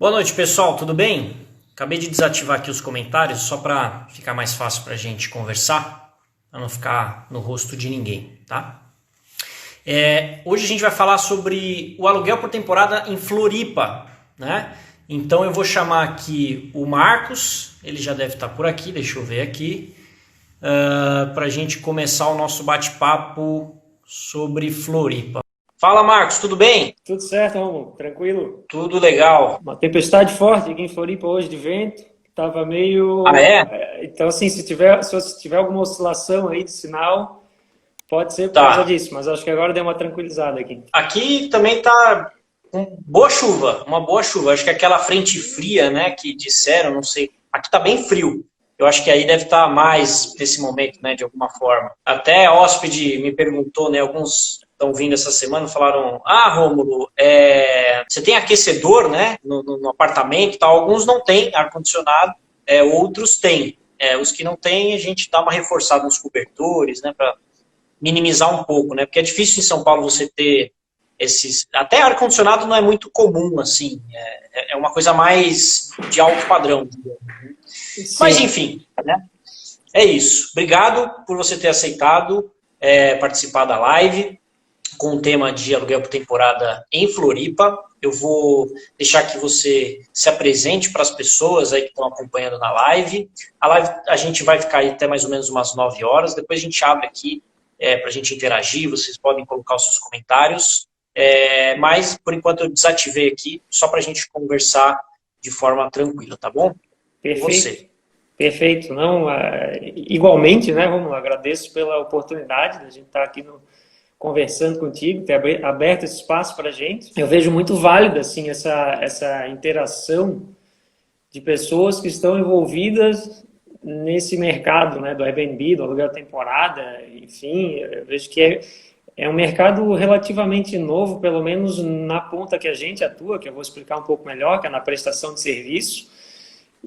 Boa noite, pessoal, tudo bem? Acabei de desativar aqui os comentários só para ficar mais fácil para a gente conversar, para não ficar no rosto de ninguém, tá? Hoje a gente vai falar sobre o aluguel por temporada em Floripa, né? Então eu vou chamar aqui o Marcos, ele já deve estar por aqui, deixa eu ver aqui, para a gente começar o nosso bate-papo sobre Floripa. Fala, Marcos, tudo bem? Tudo certo, Romulo, tranquilo. Tudo legal. Uma tempestade forte aqui em Floripa hoje de vento. Tava meio. Ah, é? Então, assim, se tiver alguma oscilação aí de sinal, pode ser por Tá. causa disso, mas acho que agora deu uma tranquilizada aqui. Aqui também tá com boa chuva, uma boa chuva. Acho que aquela frente fria, né, que disseram, não sei. Aqui tá bem frio. Eu acho que aí deve estar mais nesse momento, né, de alguma forma. Até a hóspede me perguntou, né, alguns estão vindo essa semana, falaram: ah, Rômulo, você tem aquecedor, né, no apartamento e tal? Alguns não têm ar-condicionado, outros têm. Os que não têm, a gente dá uma reforçada nos cobertores, né, para minimizar um pouco, né? Porque é difícil em São Paulo você ter esses. Até ar-condicionado não é muito comum, assim. É uma coisa mais de alto padrão. Mas, Sim, enfim, né? É isso. Obrigado por você ter aceitado participar da live com o tema de aluguel por temporada em Floripa. Eu vou deixar que você se apresente para as pessoas aí que estão acompanhando na live. A live a gente vai ficar aí até mais ou menos umas 9 horas. Depois a gente abre aqui para a gente interagir. Vocês podem colocar os seus comentários. Mas, por enquanto, eu desativei aqui só para a gente conversar de forma tranquila, tá bom? Com perfeito. você. Perfeito. Não, igualmente, né, Romulo, agradeço pela oportunidade de a gente estar aqui conversando contigo, ter aberto esse espaço para a gente. Eu vejo muito válida assim, essa interação de pessoas que estão envolvidas nesse mercado, né, do Airbnb, do aluguel temporada, enfim, eu vejo que é um mercado relativamente novo, pelo menos na ponta que a gente atua, que eu vou explicar um pouco melhor, que é na prestação de serviço.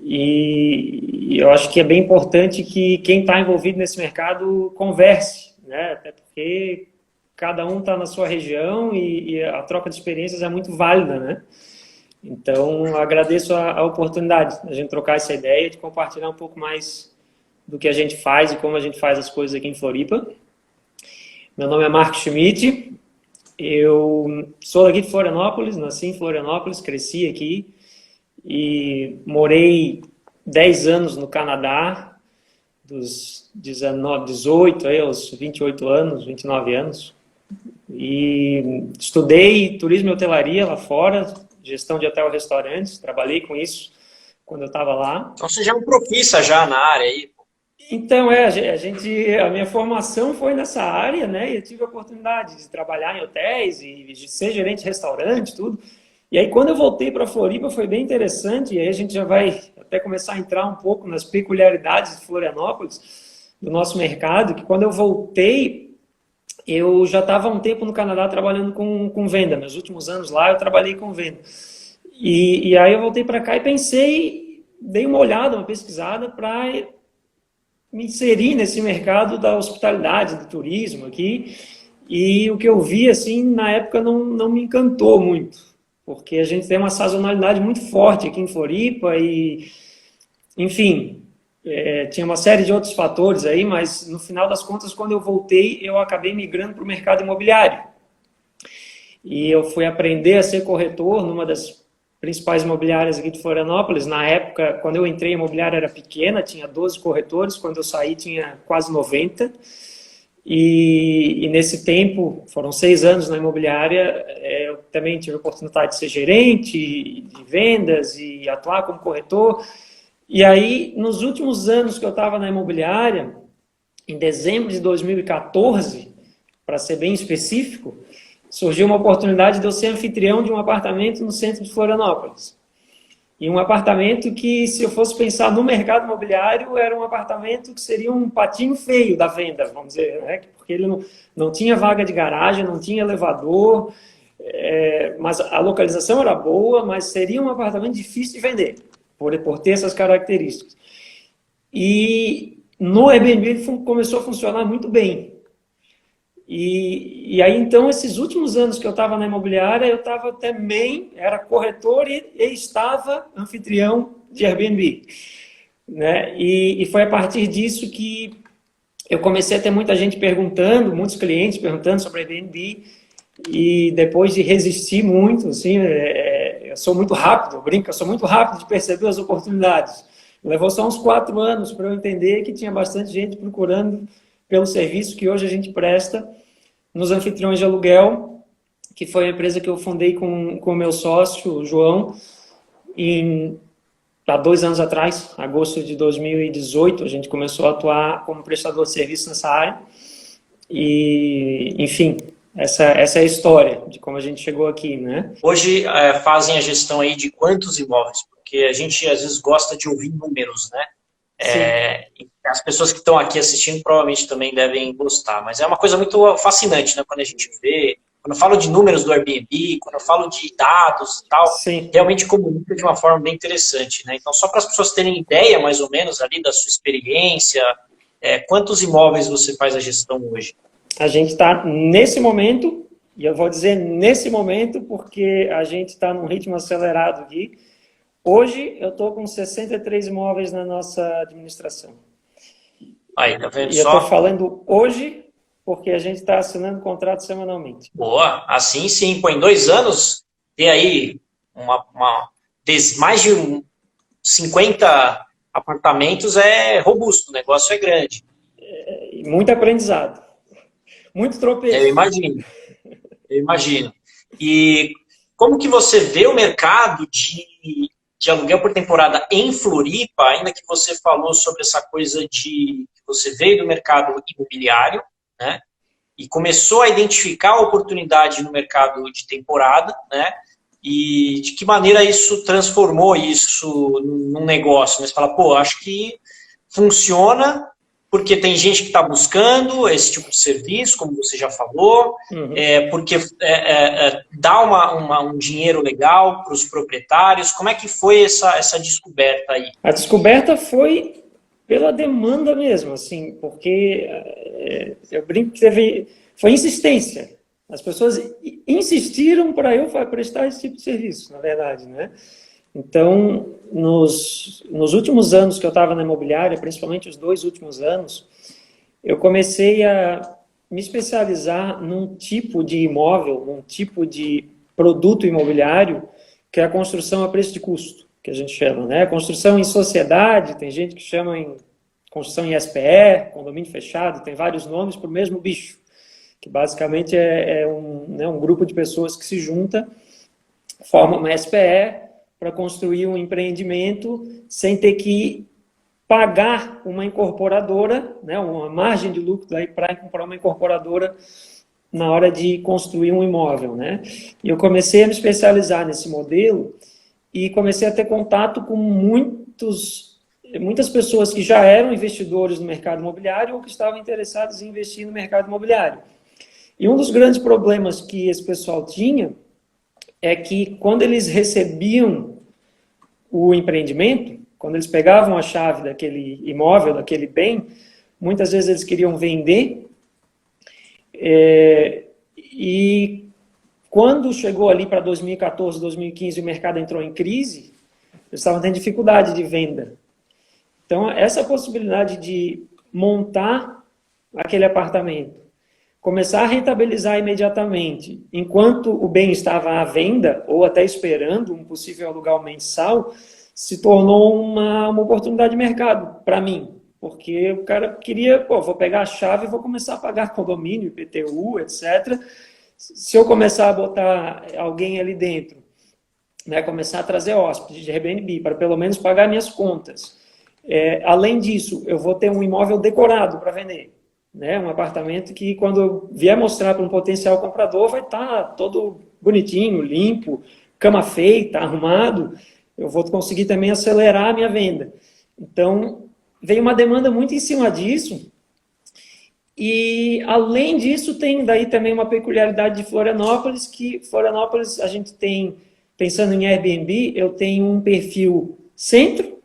E eu acho que é bem importante que quem está envolvido nesse mercado converse, né? Até porque cada um está na sua região e a troca de experiências é muito válida, né? Então, agradeço a oportunidade de a gente trocar essa ideia, de compartilhar um pouco mais do que a gente faz e como a gente faz as coisas aqui em Floripa. Meu nome é Marcos Schmidt, eu sou daqui de Florianópolis, nasci em Florianópolis, cresci aqui e morei 10 anos no Canadá, dos 18 aí, aos 28 anos, 29 anos. E estudei turismo e hotelaria lá fora, gestão de hotel e restaurantes, trabalhei com isso quando eu estava lá. Então você já é um profissa já na área aí. Então, a minha formação foi nessa área, né? E eu tive a oportunidade de trabalhar em hotéis e de ser gerente de restaurante, tudo. E aí, quando eu voltei para Floripa, foi bem interessante. E aí a gente já vai até começar a entrar um pouco nas peculiaridades de Florianópolis, do nosso mercado, que quando eu voltei, eu já estava há um tempo no Canadá trabalhando com venda. Meus últimos anos lá eu trabalhei com venda. E aí eu voltei para cá e pensei, dei uma olhada, uma pesquisada para me inserir nesse mercado da hospitalidade, do turismo aqui. E o que eu vi, assim, na época não me encantou muito, porque a gente tem uma sazonalidade muito forte aqui em Floripa e, enfim, tinha uma série de outros fatores aí, mas no final das contas, quando eu voltei, eu acabei migrando para o mercado imobiliário. E eu fui aprender a ser corretor numa das principais imobiliárias aqui de Florianópolis. Na época, quando eu entrei, a imobiliária era pequena, tinha 12 corretores, quando eu saí tinha quase 90. E nesse tempo, foram 6 anos na imobiliária, eu também tive a oportunidade de ser gerente de vendas e atuar como corretor. E aí, nos últimos anos que eu estava na imobiliária, em dezembro de 2014, para ser bem específico, surgiu uma oportunidade de eu ser anfitrião de um apartamento no centro de Florianópolis. E um apartamento que, se eu fosse pensar no mercado imobiliário, era um apartamento que seria um patinho feio da venda, vamos dizer, né? Porque ele não tinha vaga de garagem, não tinha elevador, mas a localização era boa, mas seria um apartamento difícil de vender, por ter essas características. E no Airbnb ele começou a funcionar muito bem. E aí, então, esses últimos anos que eu estava na imobiliária, eu estava também, era corretor e estava anfitrião de Airbnb, né? E foi a partir disso que eu comecei a ter muita gente perguntando, muitos clientes perguntando sobre Airbnb, e depois de resistir muito, assim, eu sou muito rápido, eu brinco, eu sou muito rápido de perceber as oportunidades. Levou só uns 4 anos para eu entender que tinha bastante gente procurando pelo serviço que hoje a gente presta nos anfitriões de aluguel, que foi a empresa que eu fundei com o meu sócio, o João, há 2 anos atrás, agosto de 2018, a gente começou a atuar como prestador de serviço nessa área. E, enfim, essa é a história de como a gente chegou aqui, né? Hoje fazem a gestão aí de quantos imóveis? Porque a gente às vezes gosta de ouvir números, né? As pessoas que estão aqui assistindo provavelmente também devem gostar, mas é uma coisa muito fascinante, né? Quando a gente vê, quando eu falo de números do Airbnb, quando eu falo de dados e tal, Sim. realmente comunica de uma forma bem interessante, né? Então, só para as pessoas terem ideia, mais ou menos, ali da sua experiência, quantos imóveis você faz a gestão hoje? A gente está nesse momento, e eu vou dizer nesse momento porque a gente está num ritmo acelerado aqui. Hoje eu estou com 63 imóveis na nossa administração. Aí, tá vendo E eu só? estou falando hoje porque a gente está assinando contrato semanalmente. Boa, assim sim, pô, em 2 anos, ter aí mais de 50 apartamentos é robusto, o negócio é grande. E muito aprendizado, muito Eu tropeço. imagino, eu imagino. E como que você vê o mercado de aluguel por temporada em Floripa, ainda que você falou sobre essa coisa de que você veio do mercado imobiliário, né? E começou a identificar a oportunidade no mercado de temporada, né? E de que maneira isso transformou isso num negócio, né? Você fala, pô, acho que funciona porque tem gente que está buscando esse tipo de serviço, como você já falou, porque dá um dinheiro legal para os proprietários. Como é que foi essa descoberta aí? A descoberta foi pela demanda mesmo, assim, porque eu brinco que foi insistência. As pessoas insistiram para eu prestar esse tipo de serviço, na verdade, né? Então, nos últimos anos que eu estava na imobiliária, principalmente os 2 últimos anos, eu comecei a me especializar num tipo de imóvel, num tipo de produto imobiliário, que é a construção a preço de custo, que a gente chama, né? Construção em sociedade, tem gente que chama em construção em SPE, condomínio fechado, tem vários nomes para o mesmo bicho, que basicamente é um grupo de pessoas que se junta, forma uma SPE, para construir um empreendimento sem ter que pagar uma incorporadora, né, uma margem de lucro para comprar uma incorporadora na hora de construir um imóvel, né? E eu comecei a me especializar nesse modelo e comecei a ter contato com muitas pessoas que já eram investidores no mercado imobiliário ou que estavam interessados em investir no mercado imobiliário. E um dos grandes problemas que esse pessoal tinha é que quando eles recebiam o empreendimento, quando eles pegavam a chave daquele imóvel, daquele bem, muitas vezes eles queriam vender, e quando chegou ali para 2014, 2015, o mercado entrou em crise, eles estavam tendo dificuldade de venda. Então, essa possibilidade de montar aquele apartamento, começar a rentabilizar imediatamente, enquanto o bem estava à venda, ou até esperando um possível aluguel mensal, se tornou uma oportunidade de mercado para mim. Porque o cara queria, vou pegar a chave e vou começar a pagar condomínio, IPTU, etc. Se eu começar a botar alguém ali dentro, né, começar a trazer hóspedes de Airbnb para pelo menos pagar minhas contas. Além disso, eu vou ter um imóvel decorado para vender. Né, um apartamento que, quando eu vier mostrar para um potencial comprador, vai estar todo bonitinho, limpo, cama feita, arrumado. Eu vou conseguir também acelerar a minha venda. Então, veio uma demanda muito em cima disso. E, além disso, tem daí também uma peculiaridade de Florianópolis, que Florianópolis, a gente tem, pensando em Airbnb, eu tenho um perfil centro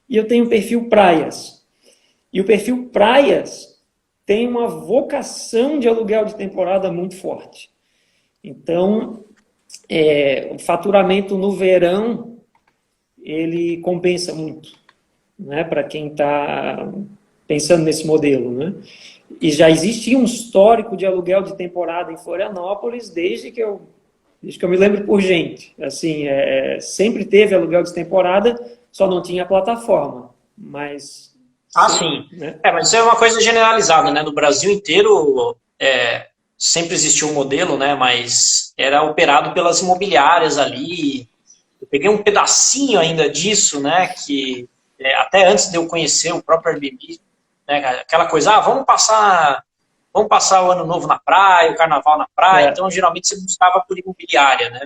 e eu tenho um perfil praias. E o perfil praias tem uma vocação de aluguel de temporada muito forte. Então, o faturamento no verão, ele compensa muito, né, para quem está pensando nesse modelo, né? E já existia um histórico de aluguel de temporada em Florianópolis desde que eu me lembro por gente. Assim, sempre teve aluguel de temporada, só não tinha plataforma. Mas... sim. Né? Mas isso é uma coisa generalizada, né? No Brasil inteiro, sempre existiu um modelo, né? Mas era operado pelas imobiliárias ali. Eu peguei um pedacinho ainda disso, né? Que até antes de eu conhecer o próprio Airbnb, né? Aquela coisa, vamos passar o ano novo na praia, o carnaval na praia. Então, geralmente, você buscava por imobiliária, né?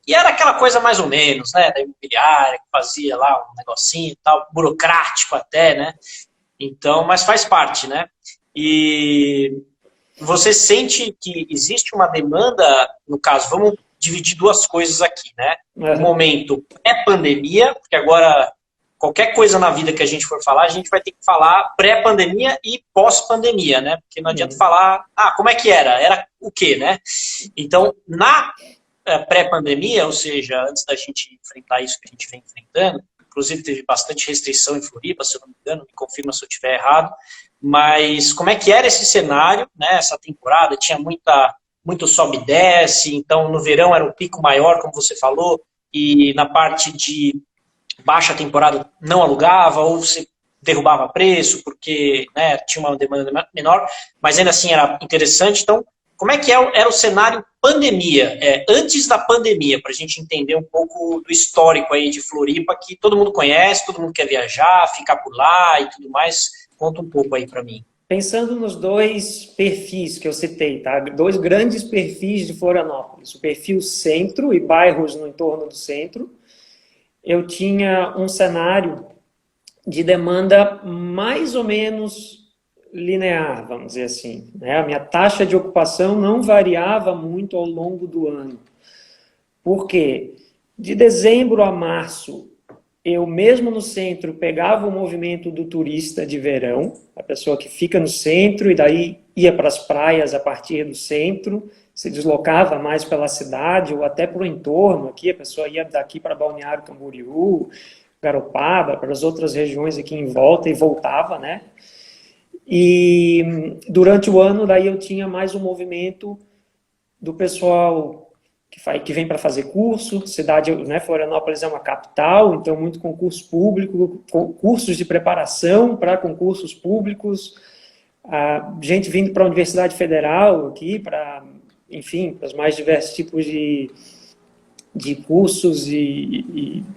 E era aquela coisa mais ou menos, né? Da imobiliária, que fazia lá um negocinho e tal, burocrático até, né? Então, mas faz parte, né? E você sente que existe uma demanda, no caso, vamos dividir duas coisas aqui, né? O momento pré-pandemia, porque agora qualquer coisa na vida que a gente for falar, a gente vai ter que falar pré-pandemia e pós-pandemia, né? Porque não adianta falar, como é que era? Era o quê, né? Então, na pré-pandemia, ou seja, antes da gente enfrentar isso que a gente vem enfrentando, inclusive teve bastante restrição em Floripa, se eu não me engano, me confirma se eu estiver errado, mas como é que era esse cenário, né, essa temporada? Tinha muito sobe e desce, então no verão era um pico maior, como você falou, e na parte de baixa temporada não alugava, ou você derrubava preço, porque, né, tinha uma demanda menor, mas ainda assim era interessante. Então, como é que era o cenário pandemia, antes da pandemia, para a gente entender um pouco do histórico aí de Floripa, que todo mundo conhece, todo mundo quer viajar, ficar por lá e tudo mais. Conta um pouco aí para mim. Pensando nos dois perfis que eu citei, tá? Dois grandes perfis de Florianópolis, o perfil centro e bairros no entorno do centro, eu tinha um cenário de demanda mais ou menos linear, vamos dizer assim, né? A minha taxa de ocupação não variava muito ao longo do ano. Por quê? De dezembro a março, eu mesmo no centro pegava o movimento do turista de verão, a pessoa que fica no centro e daí ia para as praias a partir do centro, se deslocava mais pela cidade ou até para o entorno aqui, a pessoa ia daqui para Balneário Camboriú, Garopaba, para as outras regiões aqui em volta e voltava, né? E durante o ano, daí eu tinha mais um movimento do pessoal que vem para fazer curso. Cidade, né, Florianópolis é uma capital, então muito concurso público, cursos de preparação para concursos públicos, gente vindo para a Universidade Federal aqui, enfim, para os mais diversos tipos de cursos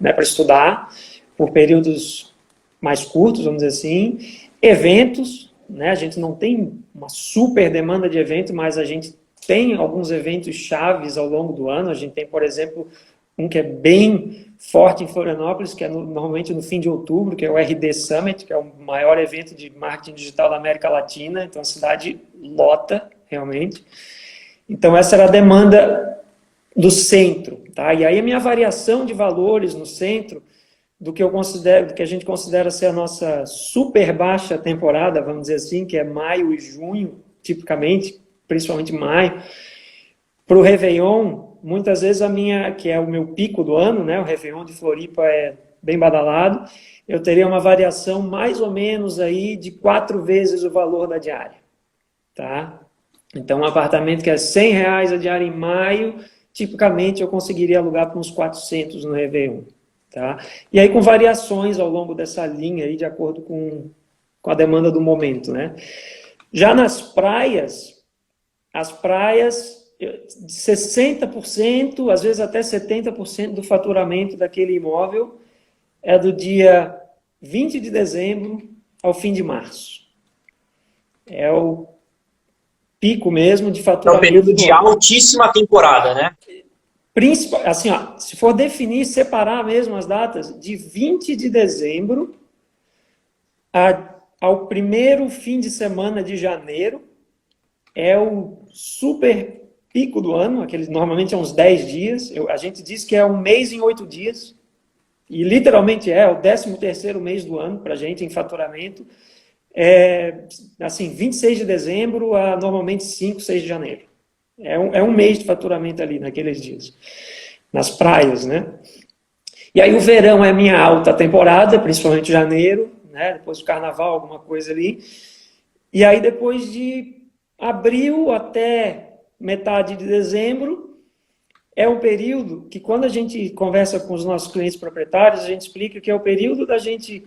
né, para estudar por períodos mais curtos, vamos dizer assim. Eventos, né? A gente não tem uma super demanda de evento, mas a gente tem alguns eventos chaves ao longo do ano. A gente tem, por exemplo, um que é bem forte em Florianópolis, que é normalmente no fim de outubro, que é o RD Summit, que é o maior evento de marketing digital da América Latina. Então a cidade lota, realmente. Então essa era a demanda do centro, tá? E aí a minha variação de valores no centro, do que a gente considera ser a nossa super baixa temporada, vamos dizer assim, que é maio e junho, tipicamente, principalmente maio, para o Réveillon, muitas vezes que é o meu pico do ano, né? O Réveillon de Floripa é bem badalado, eu teria uma variação mais ou menos aí de 4 vezes o valor da diária, tá? Então, um apartamento que é R$100 a diária em maio, tipicamente eu conseguiria alugar por uns 400 no Réveillon. Tá? E aí com variações ao longo dessa linha, aí, de acordo com a demanda do momento. Né? Já nas praias, as praias, 60%, às vezes até 70% do faturamento daquele imóvel é do dia 20 de dezembro ao fim de março. É o pico mesmo de faturamento. É um período de altíssima temporada, né? Assim, se for definir, separar mesmo as datas, de 20 de dezembro ao primeiro fim de semana de janeiro, é o super pico do ano, aqueles normalmente é uns 10 dias, a gente diz que é um mês em 8 dias, e literalmente é o 13º mês do ano para a gente em faturamento, assim, 26 de dezembro a normalmente 5, 6 de janeiro. É um mês de faturamento ali naqueles dias, nas praias, né? E aí o verão é minha alta temporada, principalmente janeiro, né? Depois do carnaval, alguma coisa ali. E aí depois de abril até metade de dezembro, é um período que quando a gente conversa com os nossos clientes proprietários, a gente explica que é o período da gente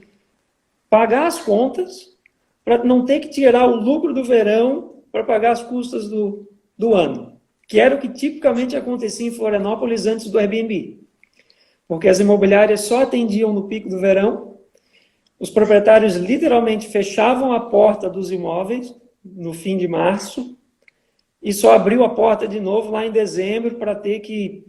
pagar as contas para não ter que tirar o lucro do verão para pagar as custas do ano, que era o que tipicamente acontecia em Florianópolis antes do Airbnb. Porque as imobiliárias só atendiam no pico do verão, os proprietários literalmente fechavam a porta dos imóveis no fim de março e só abriu a porta de novo lá em dezembro para ter que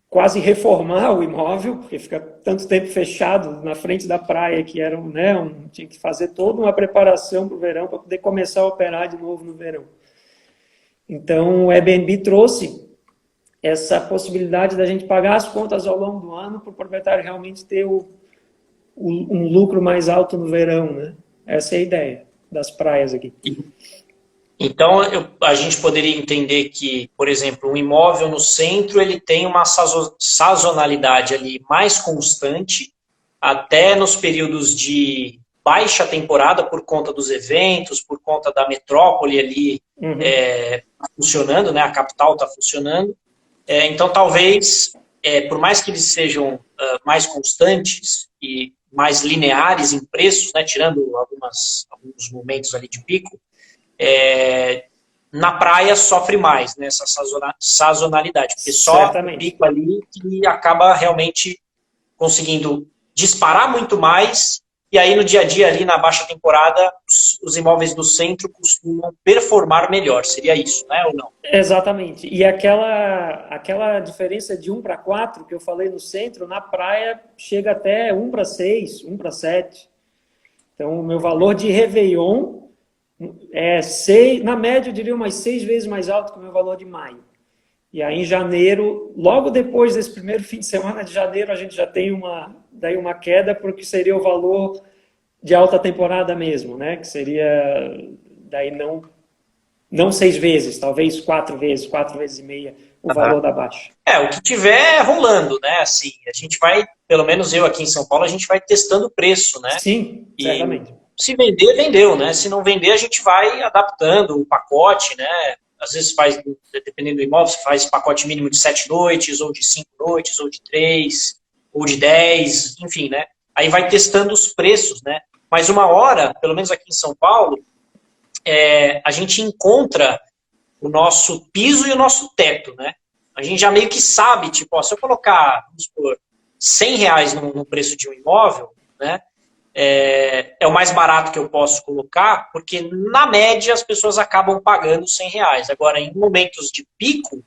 quase reformar o imóvel, porque fica tanto tempo fechado na frente da praia que era, né, tinha que fazer toda uma preparação para o verão para poder começar a operar de novo no verão. Então, o Airbnb trouxe essa possibilidade da gente pagar as contas ao longo do ano para o proprietário realmente ter um lucro mais alto no verão, né? Essa é a ideia das praias aqui. Então, a gente poderia entender que, por exemplo, um imóvel no centro, ele tem uma sazonalidade ali mais constante, até nos períodos de baixa temporada, por conta dos eventos, por conta da metrópole ali funcionando, né? A capital está funcionando. Então, talvez, por mais que eles sejam mais constantes e mais lineares em preços, né? Tirando alguns momentos ali de pico, na praia sofre mais, né, essa sazonalidade, porque só o pico ali que acaba realmente conseguindo disparar muito mais, e aí no dia a dia ali na baixa temporada os imóveis do centro costumam performar melhor, seria isso, né, ou não? Exatamente, e aquela diferença de 1 para 4 que eu falei no centro, na praia chega até 1 para 6, 1 para 7, então o meu valor de Réveillon na média, eu diria umas 6 vezes mais alto que o meu valor de maio. E aí, em janeiro, logo depois desse primeiro fim de semana de janeiro, a gente já tem uma queda, porque seria o valor de alta temporada mesmo, né? Que seria, daí não 6 vezes, talvez 4 vezes e meia o valor da baixa. O que tiver rolando, né? Assim, a gente vai, pelo menos eu aqui em São Paulo, a gente vai testando o preço, né? Sim, certamente. Se vender, vendeu, né? Se não vender, a gente vai adaptando o pacote, né? Às vezes faz, dependendo do imóvel, você faz pacote mínimo de 7 noites, ou de 5 noites, ou de 3, ou de 10, enfim, né? Aí vai testando os preços, né? Mas uma hora, pelo menos aqui em São Paulo, a gente encontra o nosso piso e o nosso teto, né? A gente já meio que sabe, tipo, ó, se eu colocar, vamos supor, R$100 no preço de um imóvel, né? É o mais barato que eu posso colocar, porque na média as pessoas acabam pagando R$100. Agora, em momentos de pico,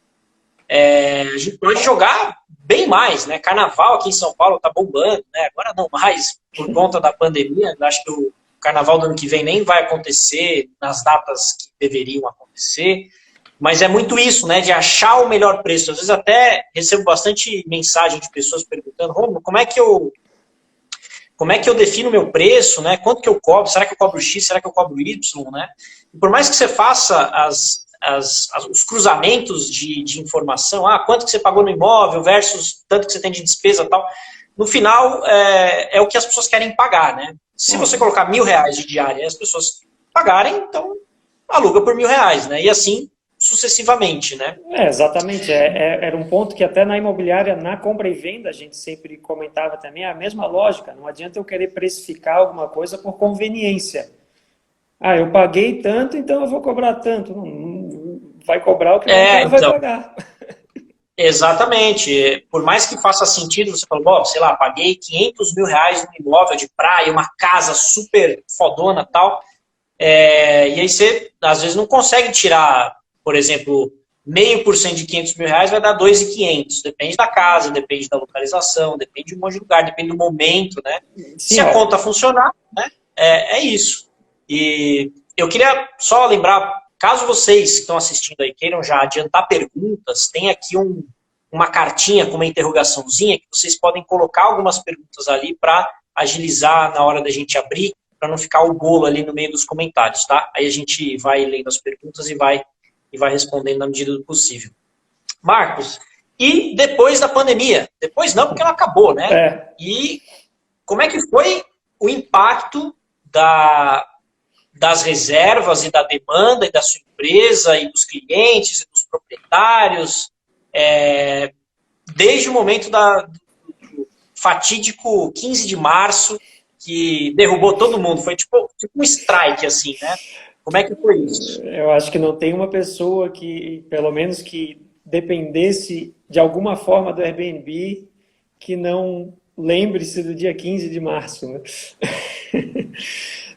a gente pode jogar bem mais, né? Carnaval aqui em São Paulo tá bombando, né? Agora não mais, por conta da pandemia. Acho que o carnaval do ano que vem nem vai acontecer nas datas que deveriam acontecer. Mas é muito isso, né? De achar o melhor preço. Às vezes até recebo bastante mensagem de pessoas perguntando: Romulo, como é que eu defino o meu preço, né? Quanto que eu cobro? Será que eu cobro X? Será que eu cobro Y? Né? E por mais que você faça os cruzamentos de informação, quanto que você pagou no imóvel versus tanto que você tem de despesa e tal, no final é o que as pessoas querem pagar, né? Se você colocar R$1.000 de diária e as pessoas pagarem, então aluga por R$1.000, né? E assim sucessivamente, né? Exatamente. Era um ponto que até na imobiliária, na compra e venda, a gente sempre comentava também, a mesma lógica. Não adianta eu querer precificar alguma coisa por conveniência. Eu paguei tanto, então eu vou cobrar tanto. Não vai cobrar o que não vai pagar. Exatamente. Por mais que faça sentido, você falou, sei lá, paguei R$500 mil num imóvel de praia, uma casa super fodona e tal, e aí você, às vezes, não consegue tirar, por exemplo, 0,5% de R$500 mil vai dar 2.500. Depende da casa, depende da localização, depende de um monte de lugar, depende do momento, né? Sim, se a conta funcionar, né? É isso. E eu queria só lembrar, caso vocês que estão assistindo aí queiram já adiantar perguntas, tem aqui uma cartinha com uma interrogaçãozinha que vocês podem colocar algumas perguntas ali para agilizar na hora da gente abrir, para não ficar o bolo ali no meio dos comentários, tá? Aí a gente vai lendo as perguntas e vai respondendo na medida do possível. Marcos, e depois da pandemia? Depois não, porque ela acabou, né? E como é que foi o impacto das reservas e da demanda e da sua empresa e dos clientes e dos proprietários desde o momento do fatídico 15 de março que derrubou todo mundo? Foi tipo um strike, assim, né? Como é que foi isso? Eu acho que não tem uma pessoa que, pelo menos que dependesse de alguma forma do Airbnb, que não lembre-se do dia 15 de março. Né?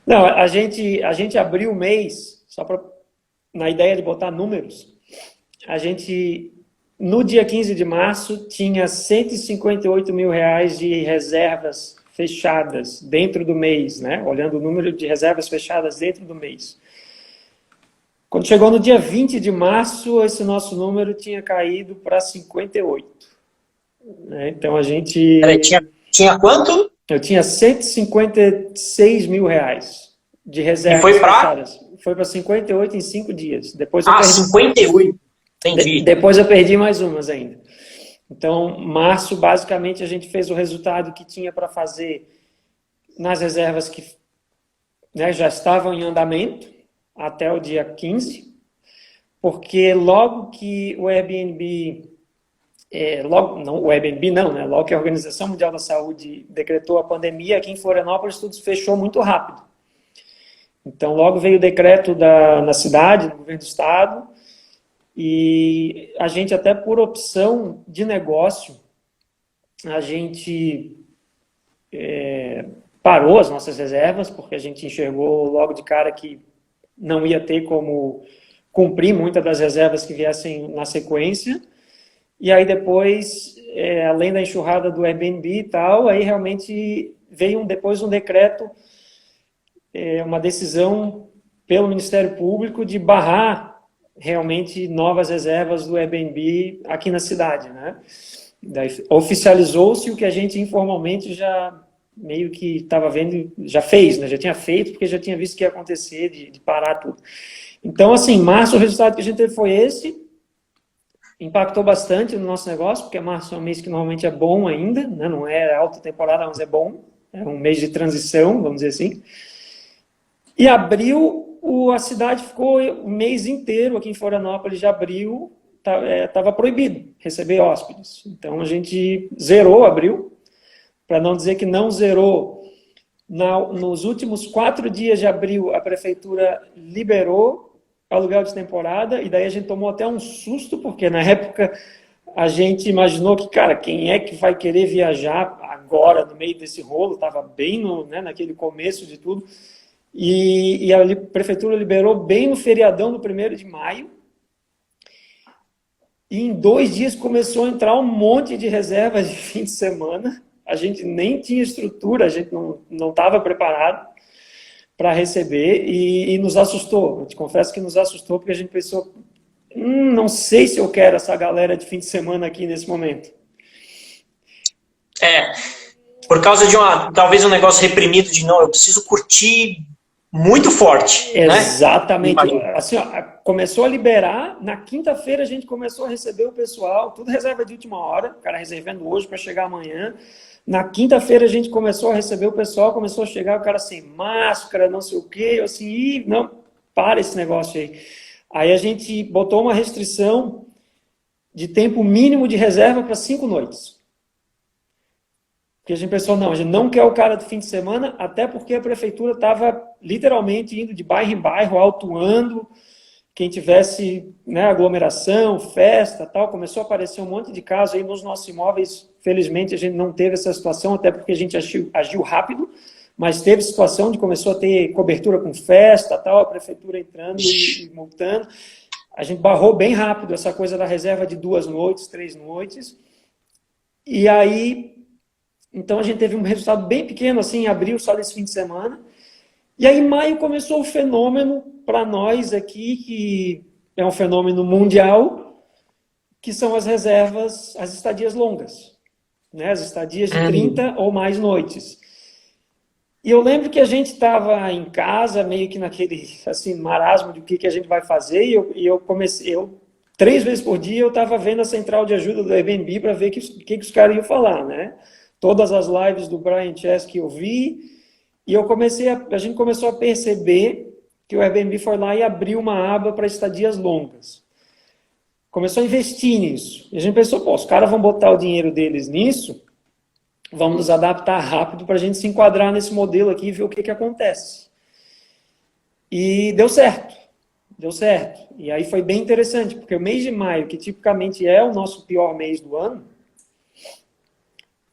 Não, a gente abriu o mês, só na ideia de botar números, a gente, no dia 15 de março, tinha R$158 mil de reservas fechadas dentro do mês, né? Olhando o número de reservas fechadas dentro do mês. Quando chegou no dia 20 de março, esse nosso número tinha caído para 58. Né? Então a gente... Peraí, tinha quanto? Eu tinha R$156 mil de reservas fechadas. Foi para 58 em 5 dias. Depois eu perdi... 58. Entendi. Depois eu perdi mais umas ainda. Então, março, basicamente, a gente fez o resultado que tinha para fazer nas reservas que, né, já estavam em andamento até o dia 15, porque logo que o Airbnb... Logo que a Organização Mundial da Saúde decretou a pandemia, aqui em Florianópolis tudo fechou muito rápido. Então, logo veio o decreto na cidade, no governo do estado, e a gente, até por opção de negócio, a gente parou as nossas reservas, porque a gente enxergou logo de cara que não ia ter como cumprir muitas das reservas que viessem na sequência. E aí depois, além da enxurrada do Airbnb e tal, aí realmente veio depois um decreto, uma decisão pelo Ministério Público de barrar realmente novas reservas do Airbnb aqui na cidade, né? Daí oficializou-se o que a gente informalmente já meio que estava vendo, já fez, né? Já tinha feito, porque já tinha visto que ia acontecer, de parar tudo. Então, assim, março o resultado que a gente teve foi esse. Impactou bastante no nosso negócio, porque março é um mês que normalmente é bom ainda, né? Não é alta temporada, mas é bom. É um mês de transição, vamos dizer assim. E abril, a cidade ficou o mês inteiro aqui em Florianópolis de abril, estava proibido receber hóspedes. Então a gente zerou abril, para não dizer que não zerou. Nos últimos 4 dias de abril, a prefeitura liberou aluguel de temporada, e daí a gente tomou até um susto, porque na época a gente imaginou que, cara, quem é que vai querer viajar agora no meio desse rolo? Estava bem naquele começo de tudo. E a prefeitura liberou bem no feriadão do 1º de maio. E em 2 dias começou a entrar um monte de reservas de fim de semana. A gente nem tinha estrutura, a gente não estava preparado para receber e nos assustou. Eu te confesso que nos assustou, porque a gente pensou, não sei se eu quero essa galera de fim de semana aqui nesse momento. Por causa de talvez um negócio reprimido de não, eu preciso curtir muito forte. Exatamente. Né? Assim, começou a liberar, na quinta-feira a gente começou a receber o pessoal, tudo reserva de última hora, o cara reservando hoje para chegar amanhã. Na quinta-feira a gente começou a receber o pessoal, começou a chegar o cara sem máscara, não sei o quê, eu assim, não, para esse negócio aí. Aí a gente botou uma restrição de tempo mínimo de reserva para 5 noites. Porque a gente pensou, não, a gente não quer o cara do fim de semana, até porque a prefeitura estava literalmente indo de bairro em bairro, autuando quem tivesse, né, aglomeração, festa, tal. Começou a aparecer um monte de casos aí nos nossos imóveis. Felizmente a gente não teve essa situação, até porque a gente agiu rápido, mas teve situação de começou a ter cobertura com festa, tal, a prefeitura entrando e multando. A gente barrou bem rápido essa coisa da reserva de 2 noites, 3 noites. E aí, então a gente teve um resultado bem pequeno, assim, em abril, só desse fim de semana. E aí, em maio, começou o fenômeno para nós aqui, que é um fenômeno mundial, que são as reservas, as estadias longas, né? As estadias de 30 ou mais noites. E eu lembro que a gente estava em casa, meio que naquele assim, marasmo de o que, que a gente vai fazer, e eu comecei, 3 vezes por dia eu estava vendo a central de ajuda do Airbnb para ver o que os caras iam falar, né? Todas as lives do Brian Chess que eu vi, e a gente começou a perceber que o Airbnb foi lá e abriu uma aba para estadias longas. Começou a investir nisso. E a gente pensou, pô, os caras vão botar o dinheiro deles nisso, vamos nos adaptar rápido para a gente se enquadrar nesse modelo aqui e ver o que, que acontece. E deu certo. Deu certo. E aí foi bem interessante, porque o mês de maio, que tipicamente é o nosso pior mês do ano,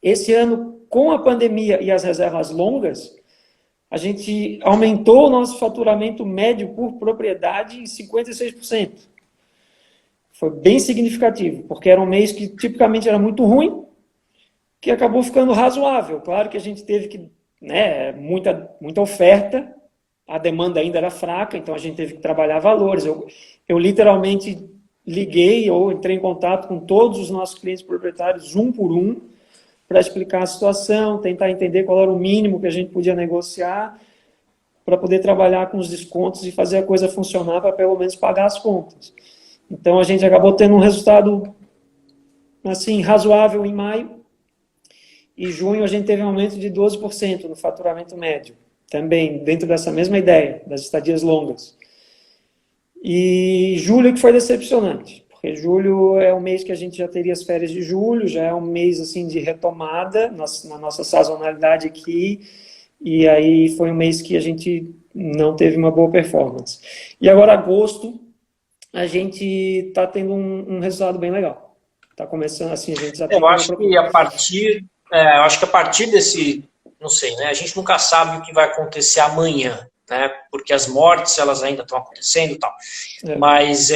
esse ano, com a pandemia e as reservas longas, a gente aumentou o nosso faturamento médio por propriedade em 56%. Foi bem significativo, porque era um mês que tipicamente era muito ruim, que acabou ficando razoável. Claro que a gente teve que, né, muita oferta, a demanda ainda era fraca, então a gente teve que trabalhar valores. Eu literalmente liguei ou entrei em contato com todos os nossos clientes proprietários, um por um, para explicar a situação, tentar entender qual era o mínimo que a gente podia negociar, para poder trabalhar com os descontos e fazer a coisa funcionar para pelo menos pagar as contas. Então a gente acabou tendo um resultado assim razoável em maio, e junho a gente teve um aumento de 12% no faturamento médio, também dentro dessa mesma ideia, das estadias longas. E julho que foi decepcionante, porque julho é um mês que a gente já teria as férias de julho, já é um mês assim de retomada na nossa sazonalidade aqui, e aí foi um mês que a gente não teve uma boa performance. E agora agosto, a gente está tendo um resultado bem legal. Está começando assim, a gente já tem Eu uma acho que proposta. eu acho que a partir desse, não sei, né? A gente nunca sabe o que vai acontecer amanhã, né? Porque as mortes elas ainda estão acontecendo e tal. Mas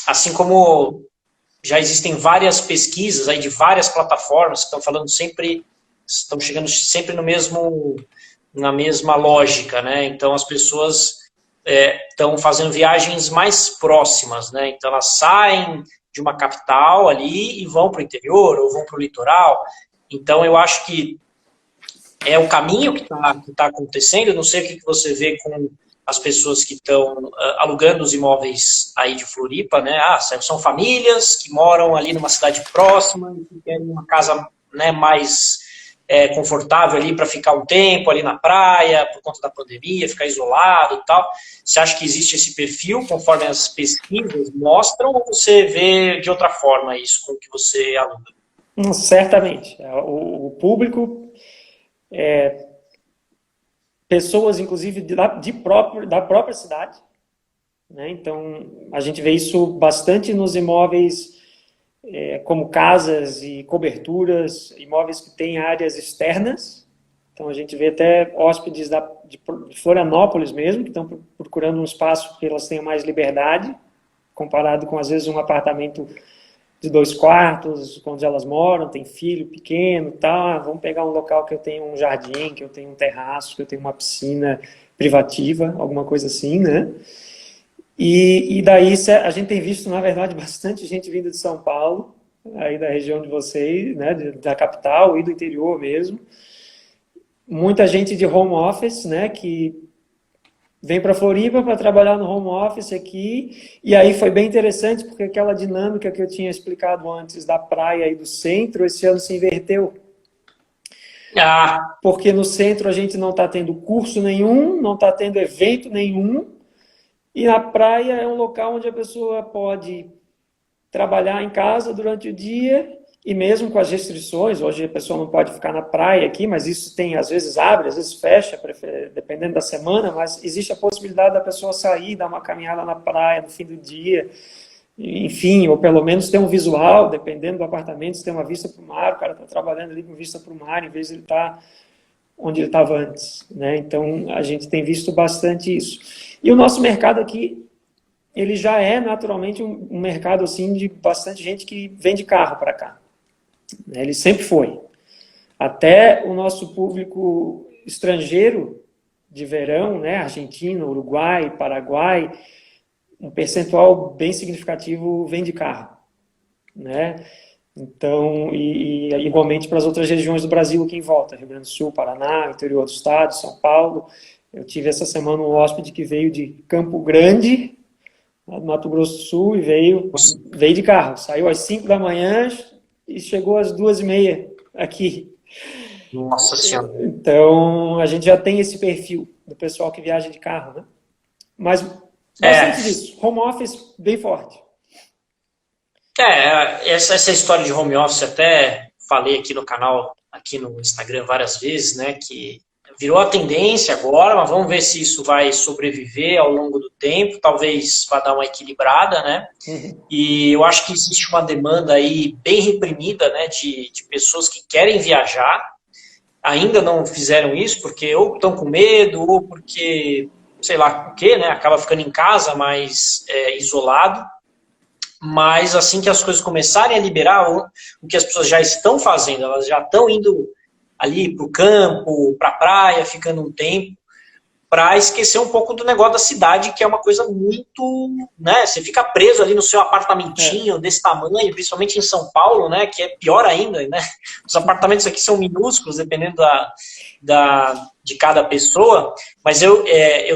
assim como já existem várias pesquisas aí de várias plataformas que estão falando sempre, estão chegando sempre no mesmo, na mesma lógica, né? Então as pessoas estão fazendo viagens mais próximas, né? Então elas saem de uma capital ali e vão para o interior ou vão para o litoral. Então eu acho que é o caminho que tá acontecendo. Eu não sei o que você vê com as pessoas que estão alugando os imóveis aí de Floripa, né? São famílias que moram ali numa cidade próxima e que querem uma casa, né, mais confortável ali para ficar um tempo ali na praia, por conta da pandemia, ficar isolado e tal. Você acha que existe esse perfil, conforme as pesquisas mostram, ou você vê de outra forma isso com o que você aluga? Certamente. O público, pessoas, inclusive, da própria cidade, né? Então, a gente vê isso bastante nos imóveis, como casas e coberturas, imóveis que têm áreas externas. Então, a gente vê até hóspedes de Florianópolis mesmo, que estão procurando um espaço que elas tenham mais liberdade, comparado com, às vezes, um apartamento de 2 quartos, onde elas moram, tem filho pequeno, tá? Vamos pegar um local que eu tenho um jardim, que eu tenho um terraço, que eu tenho uma piscina privativa, alguma coisa assim, né? E daí a gente tem visto, na verdade, bastante gente vindo de São Paulo, aí da região de vocês, né, da capital e do interior mesmo. Muita gente de home office, né, que vem para Floripa para trabalhar no home office aqui, e aí foi bem interessante, porque aquela dinâmica que eu tinha explicado antes da praia e do centro, esse ano se inverteu. Porque no centro a gente não está tendo curso nenhum, não está tendo evento nenhum, e na praia é um local onde a pessoa pode trabalhar em casa durante o dia, e mesmo com as restrições, hoje a pessoa não pode ficar na praia aqui, mas isso tem, às vezes abre, às vezes fecha, dependendo da semana, mas existe a possibilidade da pessoa sair, dar uma caminhada na praia no fim do dia, enfim, ou pelo menos ter um visual, dependendo do apartamento, se tem uma vista para o mar, o cara está trabalhando ali com vista para o mar, em vez de ele estar onde ele estava antes, né? Então, a gente tem visto bastante isso. E o nosso mercado aqui, ele já é naturalmente um mercado assim de bastante gente que vem de carro para cá. Ele sempre foi. Até o nosso público estrangeiro de verão, né, Argentina, Uruguai, Paraguai, um percentual bem significativo vem de carro, né? Então, e igualmente para as outras regiões do Brasil aqui em volta, Rio Grande do Sul, Paraná, interior do estado, São Paulo. Eu tive essa semana um hóspede que veio de Campo Grande, lá do Mato Grosso do Sul, e veio de carro. Saiu às 5 da manhã e chegou às 2h30 aqui. Nossa Senhora. Então, a gente já tem esse perfil do pessoal que viaja de carro, né? Mas bastante disso. Home office bem forte. Essa história de home office, até falei aqui no canal, aqui no Instagram várias vezes, né, que virou a tendência agora, mas vamos ver se isso vai sobreviver ao longo do tempo, talvez vá dar uma equilibrada, né? E eu acho que existe uma demanda aí bem reprimida, né, de pessoas que querem viajar, ainda não fizeram isso, porque ou estão com medo, ou porque, sei lá o quê, né, acaba ficando em casa, mais isolado. Mas assim que as coisas começarem a liberar, o que as pessoas já estão fazendo, elas já estão indo ali para o campo, para a praia, ficando um tempo, para esquecer um pouco do negócio da cidade, que é uma coisa muito, né, você fica preso ali no seu apartamentinho desse tamanho, principalmente em São Paulo, né, que é pior ainda, né, os apartamentos aqui são minúsculos, dependendo de cada pessoa, mas eu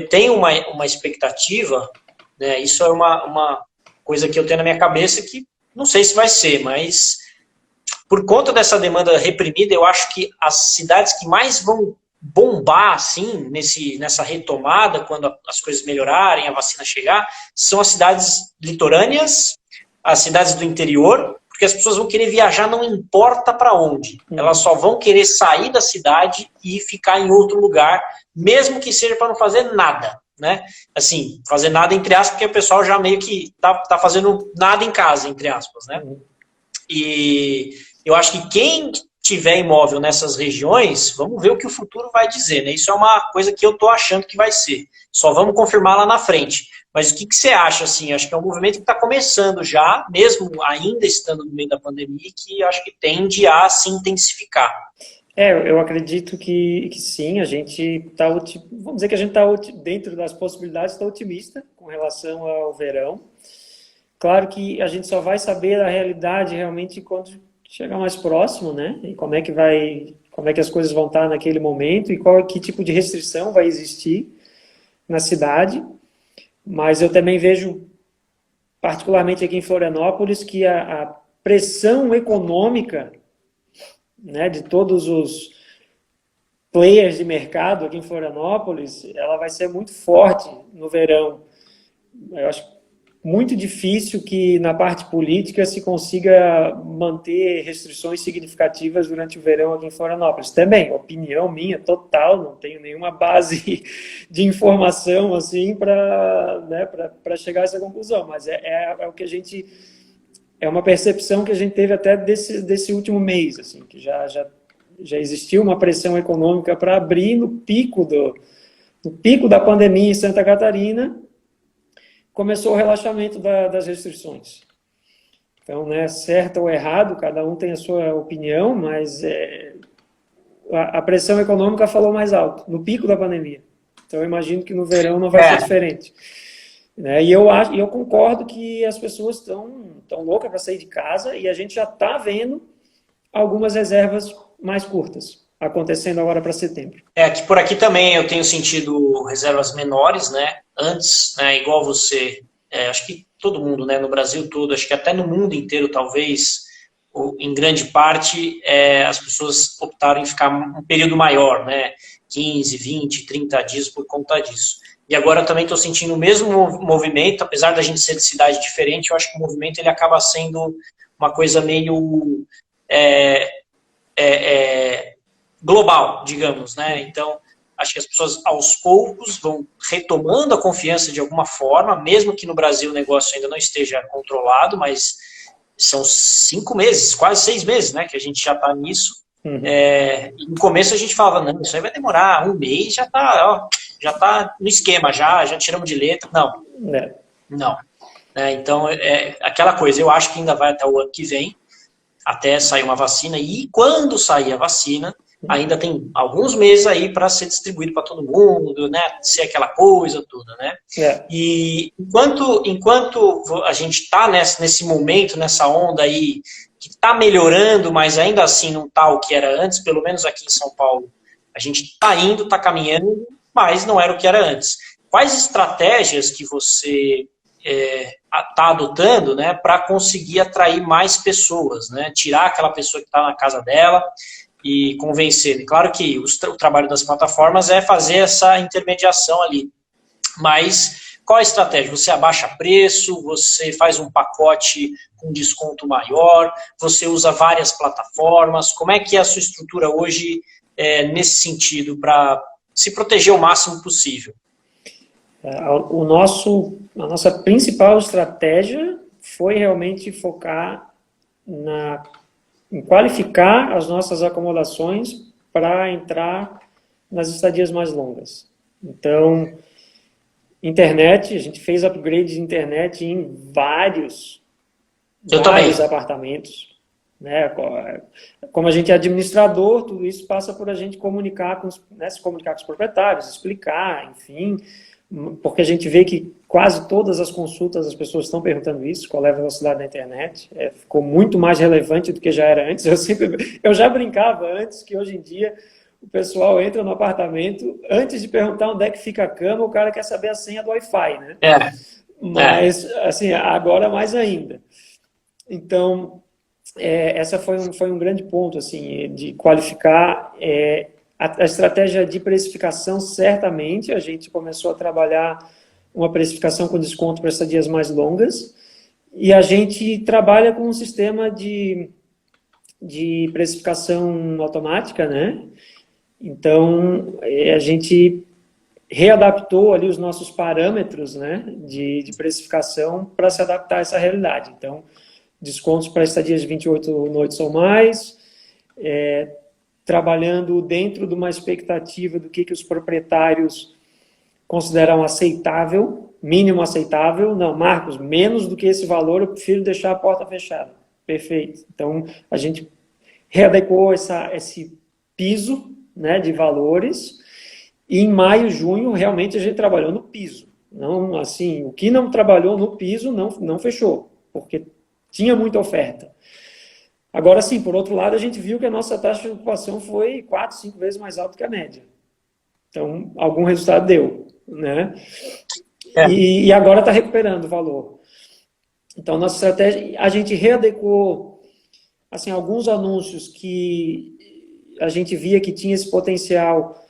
tenho uma expectativa, né, isso é uma coisa que eu tenho na minha cabeça que não sei se vai ser, mas por conta dessa demanda reprimida, eu acho que as cidades que mais vão bombar, assim, nessa retomada, quando as coisas melhorarem, a vacina chegar, são as cidades litorâneas, as cidades do interior, porque as pessoas vão querer viajar não importa para onde. Elas só vão querer sair da cidade e ficar em outro lugar, mesmo que seja para não fazer nada. Né? Assim, fazer nada entre aspas, porque o pessoal já meio que tá fazendo nada em casa, entre aspas, né? E eu acho que quem tiver imóvel nessas regiões, vamos ver o que o futuro vai dizer, né? Isso é uma coisa que eu tô achando que vai ser. Só vamos confirmar lá na frente. Mas o que você acha, assim? Acho que é um movimento que está começando já, mesmo ainda estando no meio da pandemia, que acho que tende a se intensificar. Eu acredito que sim, a gente está, vamos dizer que a gente está dentro das possibilidades, está otimista com relação ao verão. Claro que a gente só vai saber a realidade realmente quando chegar mais próximo, né? E como é que as coisas vão estar naquele momento e que tipo de restrição vai existir na cidade. Mas eu também vejo, particularmente aqui em Florianópolis, que a pressão econômica, né, de todos os players de mercado aqui em Florianópolis, ela vai ser muito forte no verão. Eu acho muito difícil que na parte política se consiga manter restrições significativas durante o verão aqui em Florianópolis. Também, opinião minha total, não tenho nenhuma base de informação assim para chegar a essa conclusão, mas é o que a gente... É uma percepção que a gente teve até desse último mês, assim, que já existiu uma pressão econômica para abrir no pico da pandemia em Santa Catarina, começou o relaxamento das restrições. Então, né, certo ou errado, cada um tem a sua opinião, mas a pressão econômica falou mais alto, no pico da pandemia. Então, eu imagino que no verão não vai ser diferente. Né? E eu concordo que as pessoas estão loucas para sair de casa e a gente já está vendo algumas reservas mais curtas acontecendo agora para setembro. Que por aqui também eu tenho sentido reservas menores, né? Antes, né, igual você, acho que todo mundo, né, no Brasil todo, acho que até no mundo inteiro, talvez, em grande parte, as pessoas optaram em ficar um período maior, né? 15, 20, 30 dias por conta disso. E agora também estou sentindo o mesmo movimento, apesar da gente ser de cidade diferente, eu acho que o movimento ele acaba sendo uma coisa meio global, digamos, né? Então, acho que as pessoas aos poucos vão retomando a confiança de alguma forma, mesmo que no Brasil o negócio ainda não esteja controlado, mas são 5 meses, quase 6 meses, né, que a gente já está nisso. No começo a gente falava, não, isso aí vai demorar 1 mês, já tá no esquema, já tiramos de letra. Não. Não. Então, aquela coisa, eu acho que ainda vai até o ano que vem, até sair uma vacina, e quando sair a vacina, ainda tem alguns meses aí para ser distribuído para todo mundo, né, ser aquela coisa toda, né. E enquanto a gente está nesse momento, nessa onda aí que está melhorando, mas ainda assim não está o que era antes, pelo menos aqui em São Paulo. A gente está indo, está caminhando, mas não era o que era antes. Quais estratégias que você está adotando, né, para conseguir atrair mais pessoas, né? Tirar aquela pessoa que está na casa dela e convencer. E claro que o trabalho das plataformas é fazer essa intermediação ali. Mas qual a estratégia? Você abaixa preço, você faz um pacote com desconto maior, você usa várias plataformas. Como é que é a sua estrutura hoje nesse sentido, para se proteger o máximo possível? A nossa principal estratégia foi realmente focar em qualificar as nossas acomodações para entrar nas estadias mais longas. Então, internet, a gente fez upgrade de internet em vários apartamentos. Né? Como a gente é administrador, tudo isso passa por a gente comunicar se comunicar com os proprietários, explicar, enfim, porque a gente vê que quase todas as consultas as pessoas estão perguntando isso, qual é a velocidade da internet. Ficou muito mais relevante do que já era antes. Eu já brincava antes que hoje em dia o pessoal entra no apartamento, antes de perguntar onde é que fica a cama, o cara quer saber a senha do Wi-Fi, né? Mas, assim, agora mais ainda. Então, essa foi um grande ponto, assim, de qualificar a estratégia de precificação. Certamente, a gente começou a trabalhar uma precificação com desconto para estadias mais longas, e a gente trabalha com um sistema de precificação automática, né? Então, a gente readaptou ali os nossos parâmetros, né, de precificação para se adaptar a essa realidade. Então, descontos para estadias de 28 noites ou mais, trabalhando dentro de uma expectativa do que os proprietários consideram aceitável, mínimo aceitável. Não, Marcos, menos do que esse valor, eu prefiro deixar a porta fechada. Perfeito. Então, a gente readequou esse piso, né, de valores, e em maio, junho, realmente a gente trabalhou no piso. Não, assim, o que não trabalhou no piso não fechou, porque tinha muita oferta. Agora sim, por outro lado, a gente viu que a nossa taxa de ocupação foi 4, 5 vezes mais alta que a média. Então, algum resultado deu, né? E agora está recuperando o valor. Então, nossa estratégia, a gente readequou, assim, alguns anúncios que a gente via que tinha esse potencial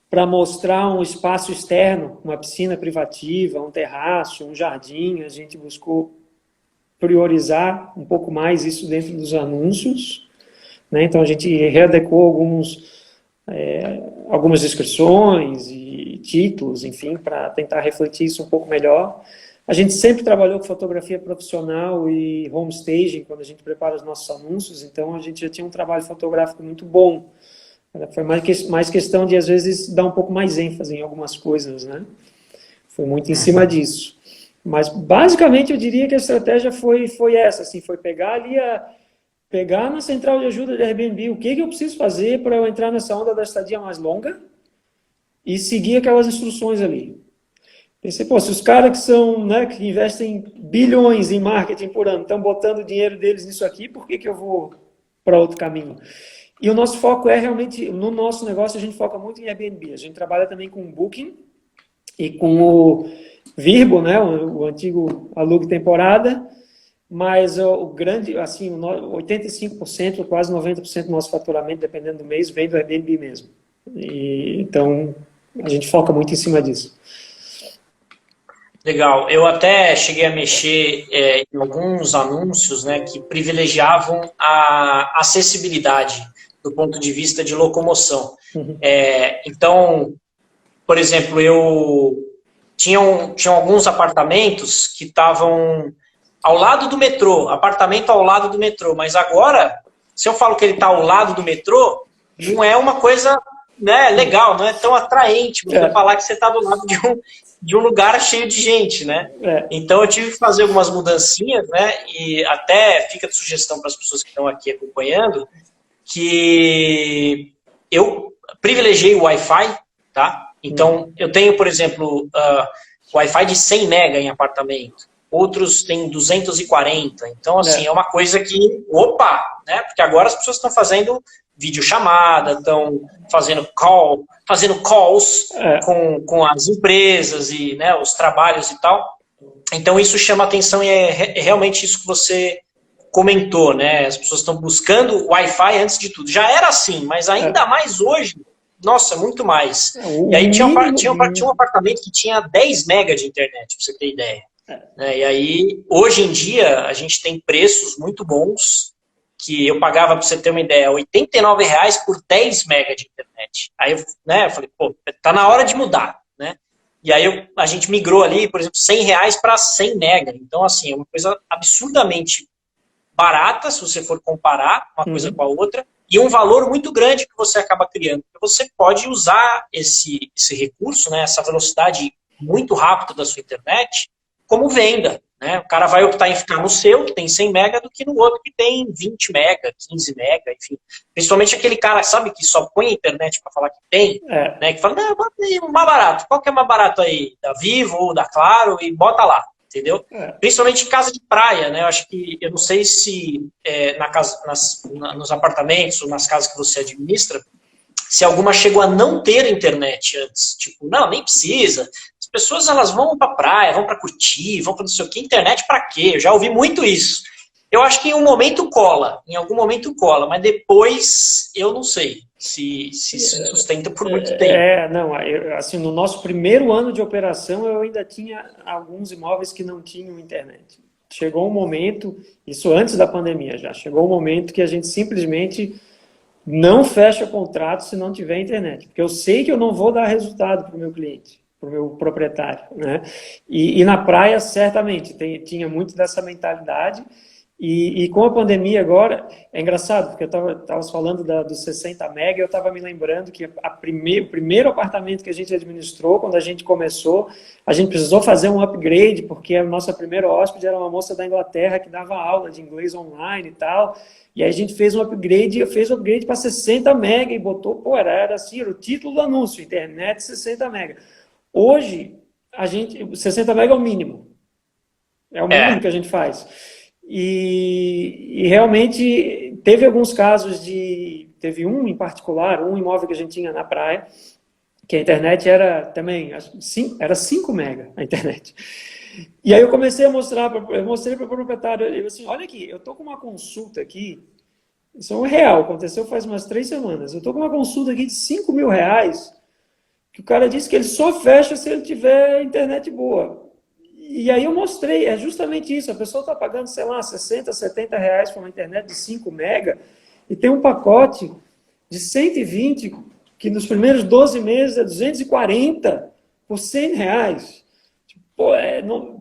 para mostrar um espaço externo, uma piscina privativa, um terraço, um jardim. A gente buscou priorizar um pouco mais isso dentro dos anúncios, né? Então a gente readequou algumas descrições e títulos, enfim, para tentar refletir isso um pouco melhor. A gente sempre trabalhou com fotografia profissional e home staging quando a gente prepara os nossos anúncios, então a gente já tinha um trabalho fotográfico muito bom. Foi mais questão de, às vezes, dar um pouco mais ênfase em algumas coisas, né? Foi muito em cima disso. Mas, basicamente, eu diria que a estratégia foi essa, assim, foi pegar na central de ajuda de Airbnb, o que eu preciso fazer para eu entrar nessa onda da estadia mais longa e seguir aquelas instruções ali. Pensei, se os caras que são, né, que investem bilhões em marketing por ano, estão botando o dinheiro deles nisso aqui, por que eu vou para outro caminho? E o nosso foco realmente, no nosso negócio, a gente foca muito em Airbnb. A gente trabalha também com o Booking e com o Vrbo, né, o antigo alugue temporada, mas o grande, assim, 85%, quase 90% do nosso faturamento, dependendo do mês, vem do Airbnb mesmo. Então, a gente foca muito em cima disso. Legal. Eu até cheguei a mexer em alguns anúncios, né, que privilegiavam a acessibilidade do ponto de vista de locomoção. Uhum. Então, por exemplo, tinham alguns apartamentos que estavam ao lado do metrô, apartamento ao lado do metrô, mas agora, se eu falo que ele está ao lado do metrô, não é uma coisa, né, legal, não é tão atraente você falar que você está do lado de um lugar cheio de gente, né? Então eu tive que fazer algumas mudancinhas, né? E até fica de sugestão para as pessoas que estão aqui acompanhando, que eu privilegiei o Wi-Fi, tá? Então eu tenho, por exemplo, Wi-Fi de 100 mega em apartamento. outros têm 240. Então, assim, é uma coisa que, opa, né? Porque agora as pessoas estão fazendo videochamada, estão fazendo calls com as empresas e, né, os trabalhos e tal. Então, isso chama atenção e é realmente isso que você comentou, né? As pessoas estão buscando Wi-Fi antes de tudo. Já era assim, mas ainda mais hoje, nossa, muito mais. E aí tinha um apartamento que tinha 10 mega de internet, pra você ter ideia. E aí, hoje em dia, a gente tem preços muito bons, que eu pagava, pra você ter uma ideia, R$89 por 10 mega de internet. Aí eu falei, pô, tá na hora de mudar, né? E aí a gente migrou ali, por exemplo, R$100 para 100 mega. Então, assim, é uma coisa absurdamente barata, se você for comparar uma coisa com a outra, e um valor muito grande que você acaba criando. Você pode usar esse recurso, né, essa velocidade muito rápida da sua internet, como venda. Né? O cara vai optar em ficar no seu, que tem 100 mega, do que no outro, que tem 20 mega, 15 mega, enfim. Principalmente aquele cara, sabe, que só põe a internet para falar que tem, né, que fala, não, bota aí um mais barato. Qual que é mais barato aí? Da Vivo ou da Claro? E bota lá. Entendeu? Principalmente em casa de praia, né? Eu não sei se nos apartamentos ou nas casas que você administra, se alguma chegou a não ter internet antes. Tipo, não, nem precisa. As pessoas, elas vão pra praia, vão pra curtir, vão pra não sei o que, internet pra quê? Eu já ouvi muito isso. Eu acho que em algum momento cola, mas depois eu não sei se sustenta por muito tempo. Não, assim, no nosso primeiro ano de operação eu ainda tinha alguns imóveis que não tinham internet. Chegou um momento, isso antes da pandemia já, chegou um momento que a gente simplesmente não fecha contrato se não tiver internet, porque eu sei que eu não vou dar resultado para o meu cliente, para o meu proprietário, né? E na praia, certamente, tinha muito dessa mentalidade. E com a pandemia agora, é engraçado, porque eu estava falando dos 60 mega, eu estava me lembrando que o primeiro apartamento que a gente administrou, quando a gente começou, a gente precisou fazer um upgrade, porque a nossa primeira hóspede era uma moça da Inglaterra que dava aula de inglês online e tal, e aí a gente fez um upgrade, para 60 mega e botou, era assim, era o título do anúncio, internet 60 mega. Hoje, 60 mega é o mínimo que a gente faz. E realmente teve alguns casos teve um em particular, um imóvel que a gente tinha na praia, que a internet era também, era 5 mega a internet. E aí eu comecei a mostrei para o proprietário, ele falou assim, olha aqui, eu estou com uma consulta aqui, isso é um real, aconteceu faz umas 3 semanas, eu estou com uma consulta aqui de R$5.000, que o cara disse que ele só fecha se ele tiver internet boa. E aí eu mostrei, é justamente isso, a pessoa está pagando, sei lá, 60, 70 reais por uma internet de 5 mega e tem um pacote de 120 que nos primeiros 12 meses é 240 por 100 reais.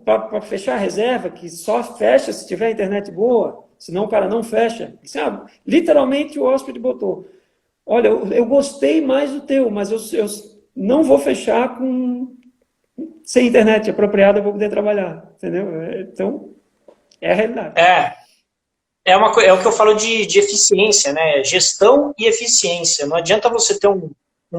Para fechar a reserva, que só fecha se tiver internet boa, senão o cara não fecha. Literalmente o hóspede botou, olha, eu gostei mais do teu, mas eu não vou fechar sem internet apropriada para poder trabalhar, entendeu? Então, é a realidade. É o que eu falo de eficiência, né? Gestão e eficiência. Não adianta você ter um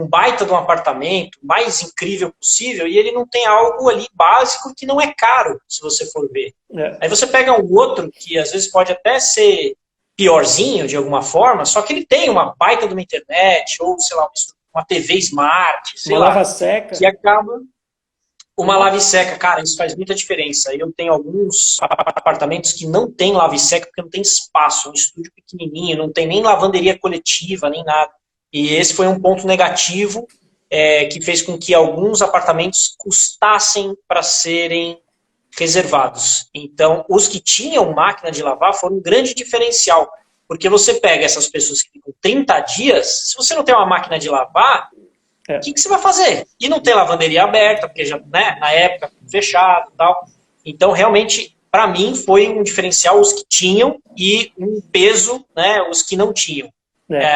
baita de um apartamento, mais incrível possível, e ele não tem algo ali básico que não é caro, se você for ver. Aí você pega um outro que às vezes pode até ser piorzinho de alguma forma, só que ele tem uma baita de uma internet, ou sei lá, uma TV Smart, sei lá. Lava seca. Que acaba... Uma lave seca, cara, isso faz muita diferença. Eu tenho alguns apartamentos que não tem lave seca porque não tem espaço, um estúdio pequenininho, não tem nem lavanderia coletiva, nem nada. E esse foi um ponto negativo que fez com que alguns apartamentos custassem para serem reservados. Então, os que tinham máquina de lavar foram um grande diferencial, porque você pega essas pessoas que ficam 30 dias, se você não tem uma máquina de lavar, o que você vai fazer? E não tem lavanderia aberta, porque já, né, na época fechado e tal. Então, realmente, para mim, foi um diferencial os que tinham e um peso, né, os que não tinham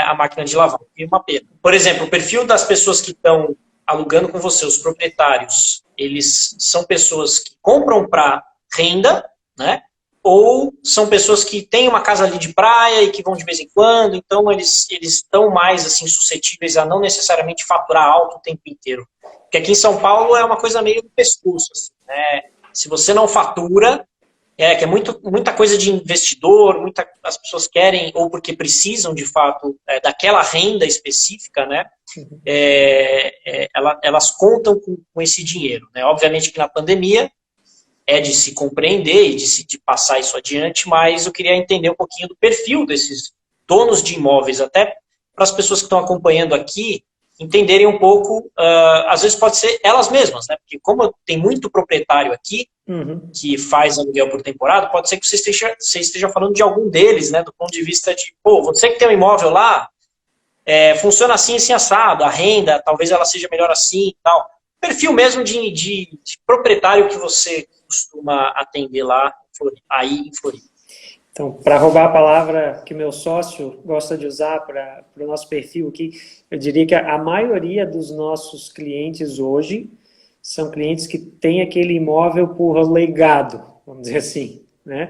a máquina de lavar. E uma pena. Por exemplo, o perfil das pessoas que estão alugando com você, os proprietários, eles são pessoas que compram para renda, né? Ou são pessoas que têm uma casa ali de praia e que vão de vez em quando, então eles estão mais assim suscetíveis a não necessariamente faturar alto o tempo inteiro. Porque aqui em São Paulo é uma coisa meio do pescoço, assim, né? Se você não fatura, que é muita coisa de investidor, as pessoas querem, ou porque precisam, de fato, daquela renda específica, né? Elas contam com esse dinheiro, né? Obviamente que na pandemia é de se compreender e de passar isso adiante, mas eu queria entender um pouquinho do perfil desses donos de imóveis, até para as pessoas que estão acompanhando aqui entenderem um pouco, às vezes pode ser elas mesmas, né? Porque como tem muito proprietário aqui que faz aluguel por temporada, pode ser que você esteja falando de algum deles, né? Do ponto de vista de, pô, você que tem um imóvel lá, funciona assim, assim, assado, a renda, talvez ela seja melhor assim e tal. Perfil mesmo de proprietário que você costuma atender lá aí em Floripa. Então, para roubar a palavra que meu sócio gosta de usar para o nosso perfil aqui, eu diria que a maioria dos nossos clientes hoje são clientes que têm aquele imóvel por legado, vamos dizer assim, né?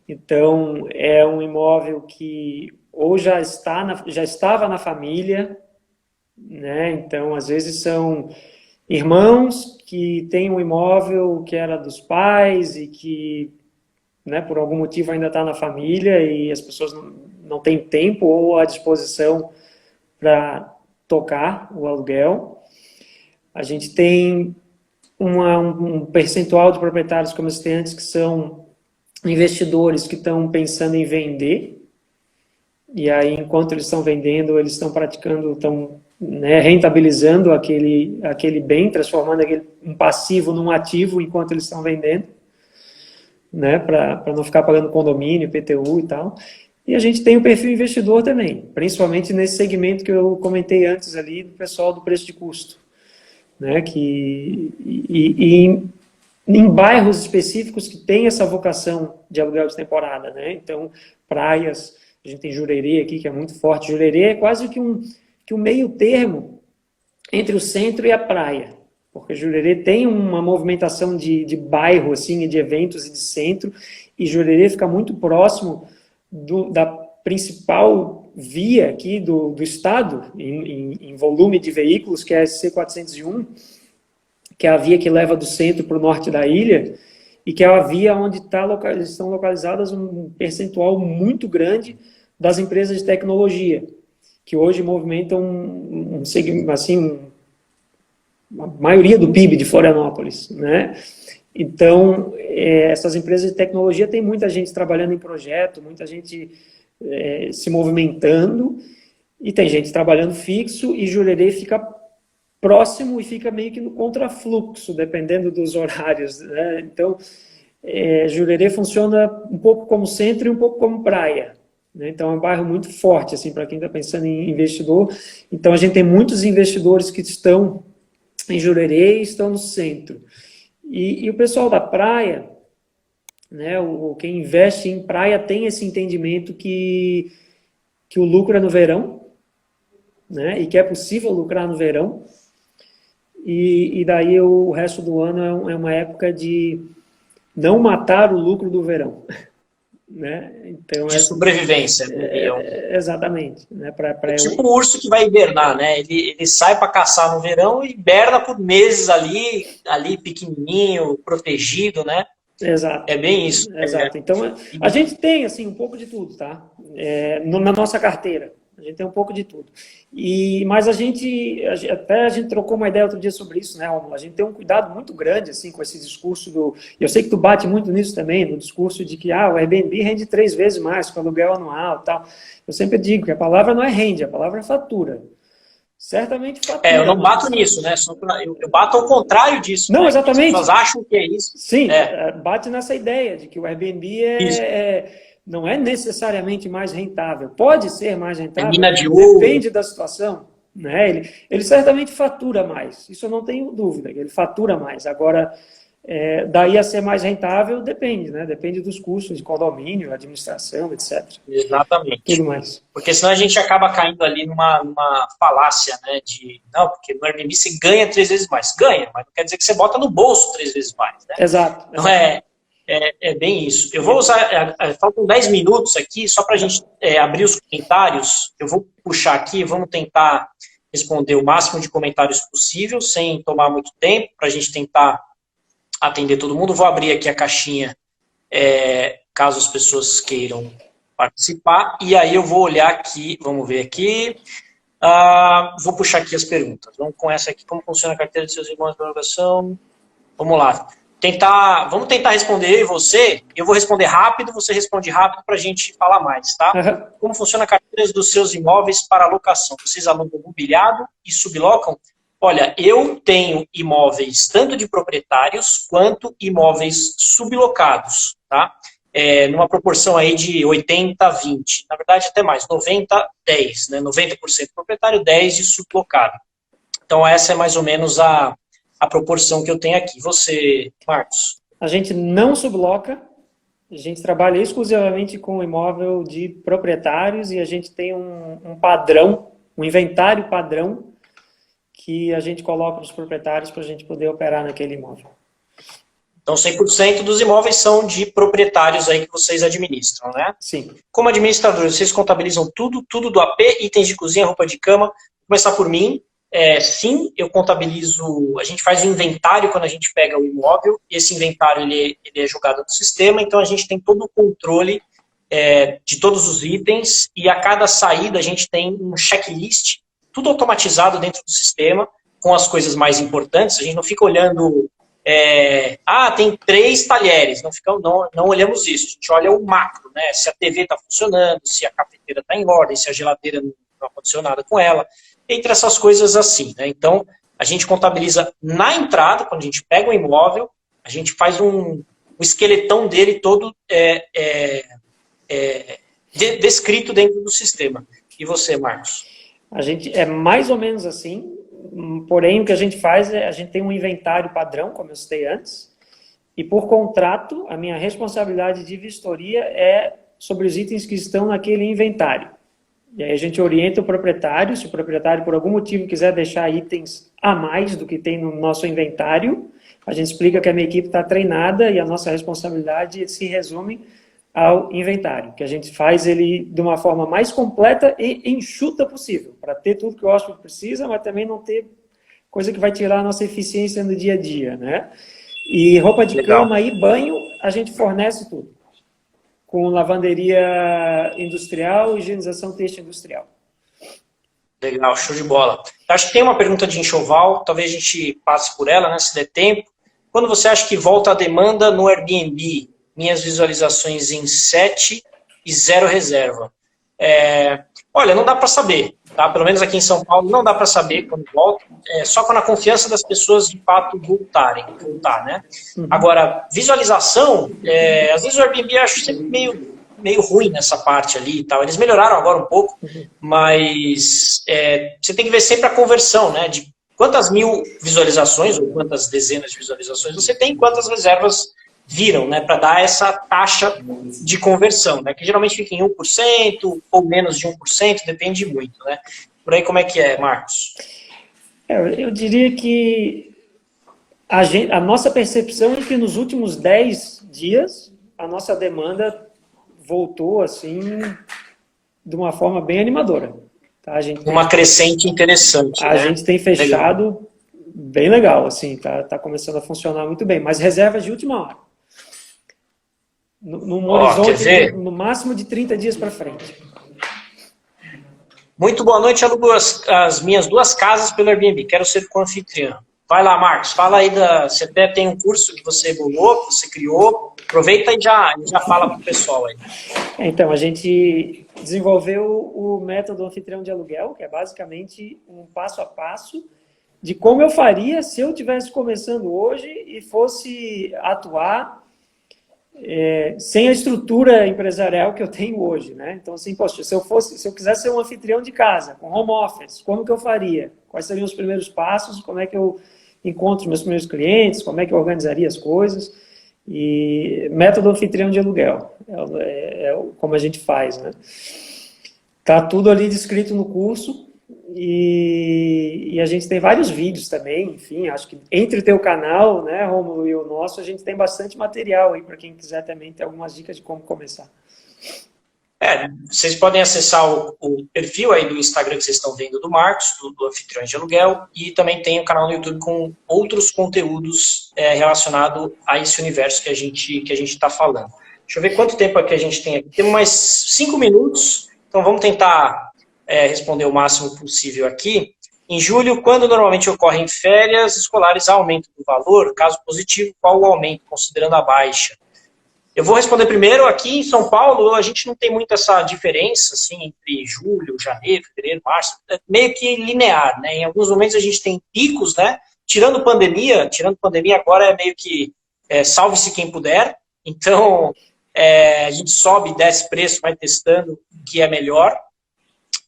Então, é um imóvel que ou já estava na família, né? Então, às vezes são irmãos que têm um imóvel que era dos pais e que, né, por algum motivo ainda está na família e as pessoas não têm tempo ou a disposição para tocar o aluguel. A gente tem um percentual de proprietários, como eu citei antes, que são investidores que estão pensando em vender, e aí, enquanto eles estão vendendo, eles estão praticando, estão, né, rentabilizando aquele bem, transformando um passivo num ativo enquanto eles estão vendendo, né, para não ficar pagando condomínio, IPTU e tal. E a gente tem o perfil investidor também, principalmente nesse segmento que eu comentei antes ali, do pessoal do preço de custo, né, em bairros específicos que tem essa vocação de aluguel de temporada, né, então praias, a gente tem Jurerê aqui, que é muito forte. Jurerê é quase que um meio termo entre o centro e a praia, porque Jurerê tem uma movimentação de bairro, assim, de eventos e de centro, e Jurerê fica muito próximo da principal via aqui do estado, em volume de veículos, que é a SC401, que é a via que leva do centro para o norte da ilha, e que é a via onde estão localizadas um percentual muito grande das empresas de tecnologia, que hoje movimentam a maioria do PIB de Florianópolis, né? Então, essas empresas de tecnologia tem muita gente trabalhando em projeto, muita gente se movimentando, e tem gente trabalhando fixo, e Jurerê fica próximo e fica meio que no contrafluxo, dependendo dos horários, né? Então, Jurerê funciona um pouco como centro e um pouco como praia, né? Então, é um bairro muito forte, assim, para quem está pensando em investidor. Então, a gente tem muitos investidores que estão em Jurerê e estão no centro. E o pessoal da praia, né, quem investe em praia tem esse entendimento que o lucro é no verão, né, e que é possível lucrar no verão, e daí o resto do ano é uma época de não matar o lucro do verão. Né? Então, de sobrevivência. Exatamente. Né? Tipo o urso que vai hibernar, né? Ele sai para caçar no verão e hiberna por meses ali pequenininho, protegido, né? Exato. É bem isso. Exato. Então, a gente tem, assim, um pouco de tudo, tá? Na nossa carteira. A gente tem um pouco de tudo. Mas a gente trocou uma ideia outro dia sobre isso, né, Romulo? A gente tem um cuidado muito grande, assim, com esse discurso eu sei que tu bate muito nisso também, no discurso de que, o Airbnb rende 3 vezes mais com aluguel anual e tal. Eu sempre digo que a palavra não é rende, a palavra é fatura. Certamente fatura. Eu não bato nisso, né? Eu bato ao contrário disso. Não, né? exatamente. As pessoas acham que é isso. Sim, bate nessa ideia de que o Airbnb não é necessariamente mais rentável. Pode ser mais rentável, mina de ouro. Depende da situação. Né? Ele certamente fatura mais, isso eu não tenho dúvida, ele fatura mais. Agora, daí a ser mais rentável, depende, né? Depende dos custos de condomínio, administração, etc. Exatamente. Tudo mais. Porque senão a gente acaba caindo ali numa falácia, né? Não, porque no Airbnb você ganha 3 vezes mais. Ganha, mas não quer dizer que você bota no bolso 3 vezes mais. Né? Exato. Não é bem isso. Eu vou usar, faltam 10 minutos aqui, só para a gente abrir os comentários. Eu vou puxar aqui, vamos tentar responder o máximo de comentários possível, sem tomar muito tempo, para a gente tentar atender todo mundo. Vou abrir aqui a caixinha, caso as pessoas queiram participar. E aí eu vou olhar aqui, vamos ver aqui. Vou puxar aqui as perguntas. Vamos com essa aqui, como funciona a carteira de seus irmãos de prorrogação? Vamos lá. Vamos tentar responder eu e você. Eu vou responder rápido, você responde rápido para a gente falar mais, tá? Uhum. Como funciona a carteira dos seus imóveis para alocação? Vocês alugam mobiliado e sublocam? Olha, eu tenho imóveis tanto de proprietários quanto imóveis sublocados, tá? Numa proporção aí de 80-20. Na verdade, até mais, 90-10, né? 90% proprietário, 10% de sublocado. Então, essa é mais ou menos a proporção que eu tenho aqui. Você, Marcos? A gente não subloca, a gente trabalha exclusivamente com imóvel de proprietários e a gente tem um padrão, um inventário padrão que a gente coloca nos proprietários para a gente poder operar naquele imóvel. Então, 100% dos imóveis são de proprietários aí que vocês administram, né? Sim. Como administradores, vocês contabilizam tudo do AP, itens de cozinha, roupa de cama. Vou começar por mim. Sim, eu contabilizo, a gente faz um inventário quando a gente pega o imóvel, e esse inventário ele é jogado no sistema, então a gente tem todo o controle de todos os itens, e a cada saída a gente tem um checklist, tudo automatizado dentro do sistema, com as coisas mais importantes. A gente não fica olhando, tem 3 talheres, não olhamos isso, a gente olha o macro, né? Se a TV está funcionando, se a cafeteira está em ordem, se a geladeira não aconteceu nada com ela, entre essas coisas assim, né? Então, a gente contabiliza na entrada, quando a gente pega o imóvel, a gente faz um esqueletão dele todo descrito dentro do sistema. E você, Marcos? A gente é mais ou menos assim, porém o que a gente faz a gente tem um inventário padrão, como eu citei antes, e por contrato, a minha responsabilidade de vistoria é sobre os itens que estão naquele inventário. E aí a gente orienta o proprietário, se o proprietário por algum motivo quiser deixar itens a mais do que tem no nosso inventário, a gente explica que a minha equipe está treinada e a nossa responsabilidade se resume ao inventário, que a gente faz ele de uma forma mais completa e enxuta possível, para ter tudo que o hóspede precisa, mas também não ter coisa que vai tirar a nossa eficiência no dia a dia, né? E roupa de cama e banho, a gente fornece tudo, com lavanderia industrial e higienização têxtil industrial. Legal, show de bola. Acho que tem uma pergunta de enxoval, talvez a gente passe por ela, né, se der tempo. Quando você acha que volta a demanda no Airbnb? Minhas visualizações em 7 e 0 reserva. Olha, não dá para saber, tá? Pelo menos aqui em São Paulo não dá para saber quando volta, só quando a confiança das pessoas de fato voltar, né? Uhum. Agora, visualização, às vezes o Airbnb eu acho sempre meio ruim nessa parte ali e tal. Eles melhoraram agora um pouco, mas você tem que ver sempre a conversão, né? De quantas mil visualizações ou quantas dezenas de visualizações você tem, quantas reservas viram, né, para dar essa taxa de conversão, né, que geralmente fica em 1% ou menos de 1%, depende muito, né? Por aí como é que é, Marcos? Eu diria que a nossa percepção é que nos últimos 10 dias a nossa demanda voltou assim de uma forma bem animadora. Tá? Uma crescente interessante. A gente tem fechado bem legal, assim, tá começando a funcionar muito bem, mas reservas de última hora. Num horizonte no máximo de 30 dias para frente. Muito boa noite, alugo as minhas 2 casas pelo Airbnb, quero ser co-anfitriã. Vai lá, Marcos, fala aí, você até tem um curso que você bolou, que você criou, aproveita e já fala para o pessoal aí. Então, a gente desenvolveu o método anfitrião de aluguel, que é basicamente um passo a passo de como eu faria se eu estivesse começando hoje e fosse atuar sem a estrutura empresarial que eu tenho hoje, né? Então, assim, poxa, se eu quisesse ser um anfitrião de casa, com home office, como que eu faria? Quais seriam os primeiros passos? Como é que eu encontro meus primeiros clientes? Como é que eu organizaria as coisas? E método anfitrião de aluguel, como a gente faz, né? Tá tudo ali descrito no curso e a gente tem vários vídeos também, enfim, acho que entre o teu canal, né, Rômulo, e o nosso, a gente tem bastante material aí para quem quiser também ter algumas dicas de como começar. Vocês podem acessar o perfil aí do Instagram que vocês estão vendo do Marcos, do Anfitriões de Aluguel, e também tem o canal no YouTube com outros conteúdos relacionado a esse universo que a gente está falando. Deixa eu ver quanto tempo que a gente tem aqui. Temos mais 5 minutos, então vamos tentar responder o máximo possível aqui. Em julho, quando normalmente ocorrem férias escolares, há aumento do valor? Caso positivo, qual o aumento, considerando a baixa? Eu vou responder primeiro. Aqui em São Paulo, a gente não tem muito essa diferença assim, entre julho, janeiro, fevereiro, março, meio que linear, né? Em alguns momentos a gente tem picos, né? Tirando pandemia agora é meio que salve-se quem puder. Então, a gente sobe, desce preço, vai testando o que é melhor.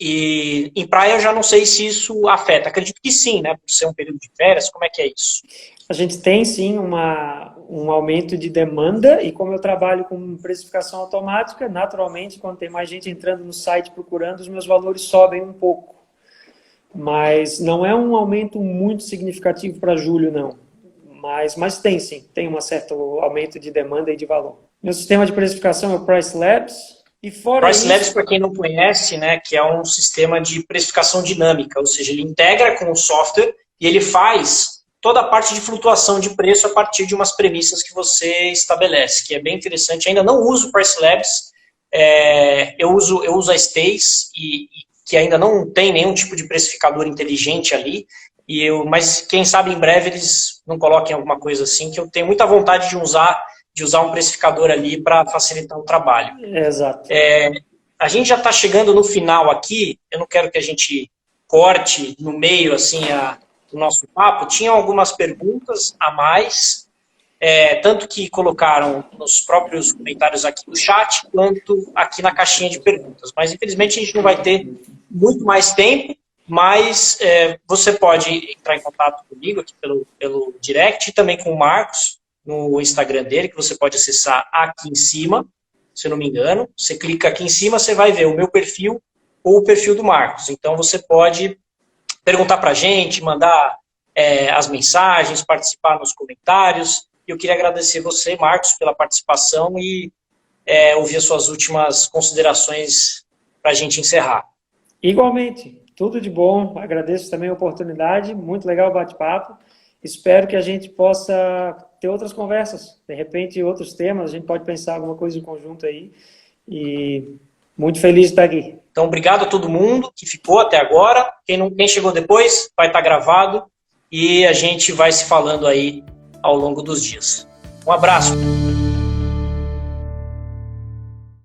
E em praia eu já não sei se isso afeta. Acredito que sim, né? Por ser um período de férias, como é que é isso? A gente tem sim um aumento de demanda, e como eu trabalho com precificação automática, naturalmente, quando tem mais gente entrando no site procurando, os meus valores sobem um pouco. Mas não é um aumento muito significativo para julho, não. Mas tem sim, tem um certo aumento de demanda e de valor. Meu sistema de precificação é o Price Labs. E fora Price isso... Labs, para quem não conhece, né, que é um sistema de precificação dinâmica, ou seja, ele integra com o software e ele faz toda a parte de flutuação de preço a partir de umas premissas que você estabelece, que é bem interessante. Ainda não uso o Price Labs, eu uso a Stace, que ainda não tem nenhum tipo de precificador inteligente ali, mas quem sabe em breve eles não coloquem alguma coisa assim, que eu tenho muita vontade de usar um precificador ali para facilitar o trabalho. Exato. A gente já está chegando no final aqui, eu não quero que a gente corte no meio assim o nosso papo. Tinham algumas perguntas a mais, tanto que colocaram nos próprios comentários aqui do chat, quanto aqui na caixinha de perguntas. Mas infelizmente a gente não vai ter muito mais tempo, mas você pode entrar em contato comigo aqui pelo direct e também com o Marcos, no Instagram dele, que você pode acessar aqui em cima, se eu não me engano. Você clica aqui em cima, você vai ver o meu perfil ou o perfil do Marcos. Então você pode perguntar para a gente, mandar as mensagens, participar nos comentários. Eu queria agradecer você, Marcos, pela participação e ouvir as suas últimas considerações para a gente encerrar. Igualmente, tudo de bom. Agradeço também a oportunidade, muito legal o bate-papo. Espero que a gente possa ter outras conversas, de repente outros temas, a gente pode pensar alguma coisa em conjunto aí, e muito feliz de estar aqui. Então, obrigado a todo mundo que ficou até agora. Quem chegou depois, vai estar gravado, e a gente vai se falando aí ao longo dos dias. Um abraço.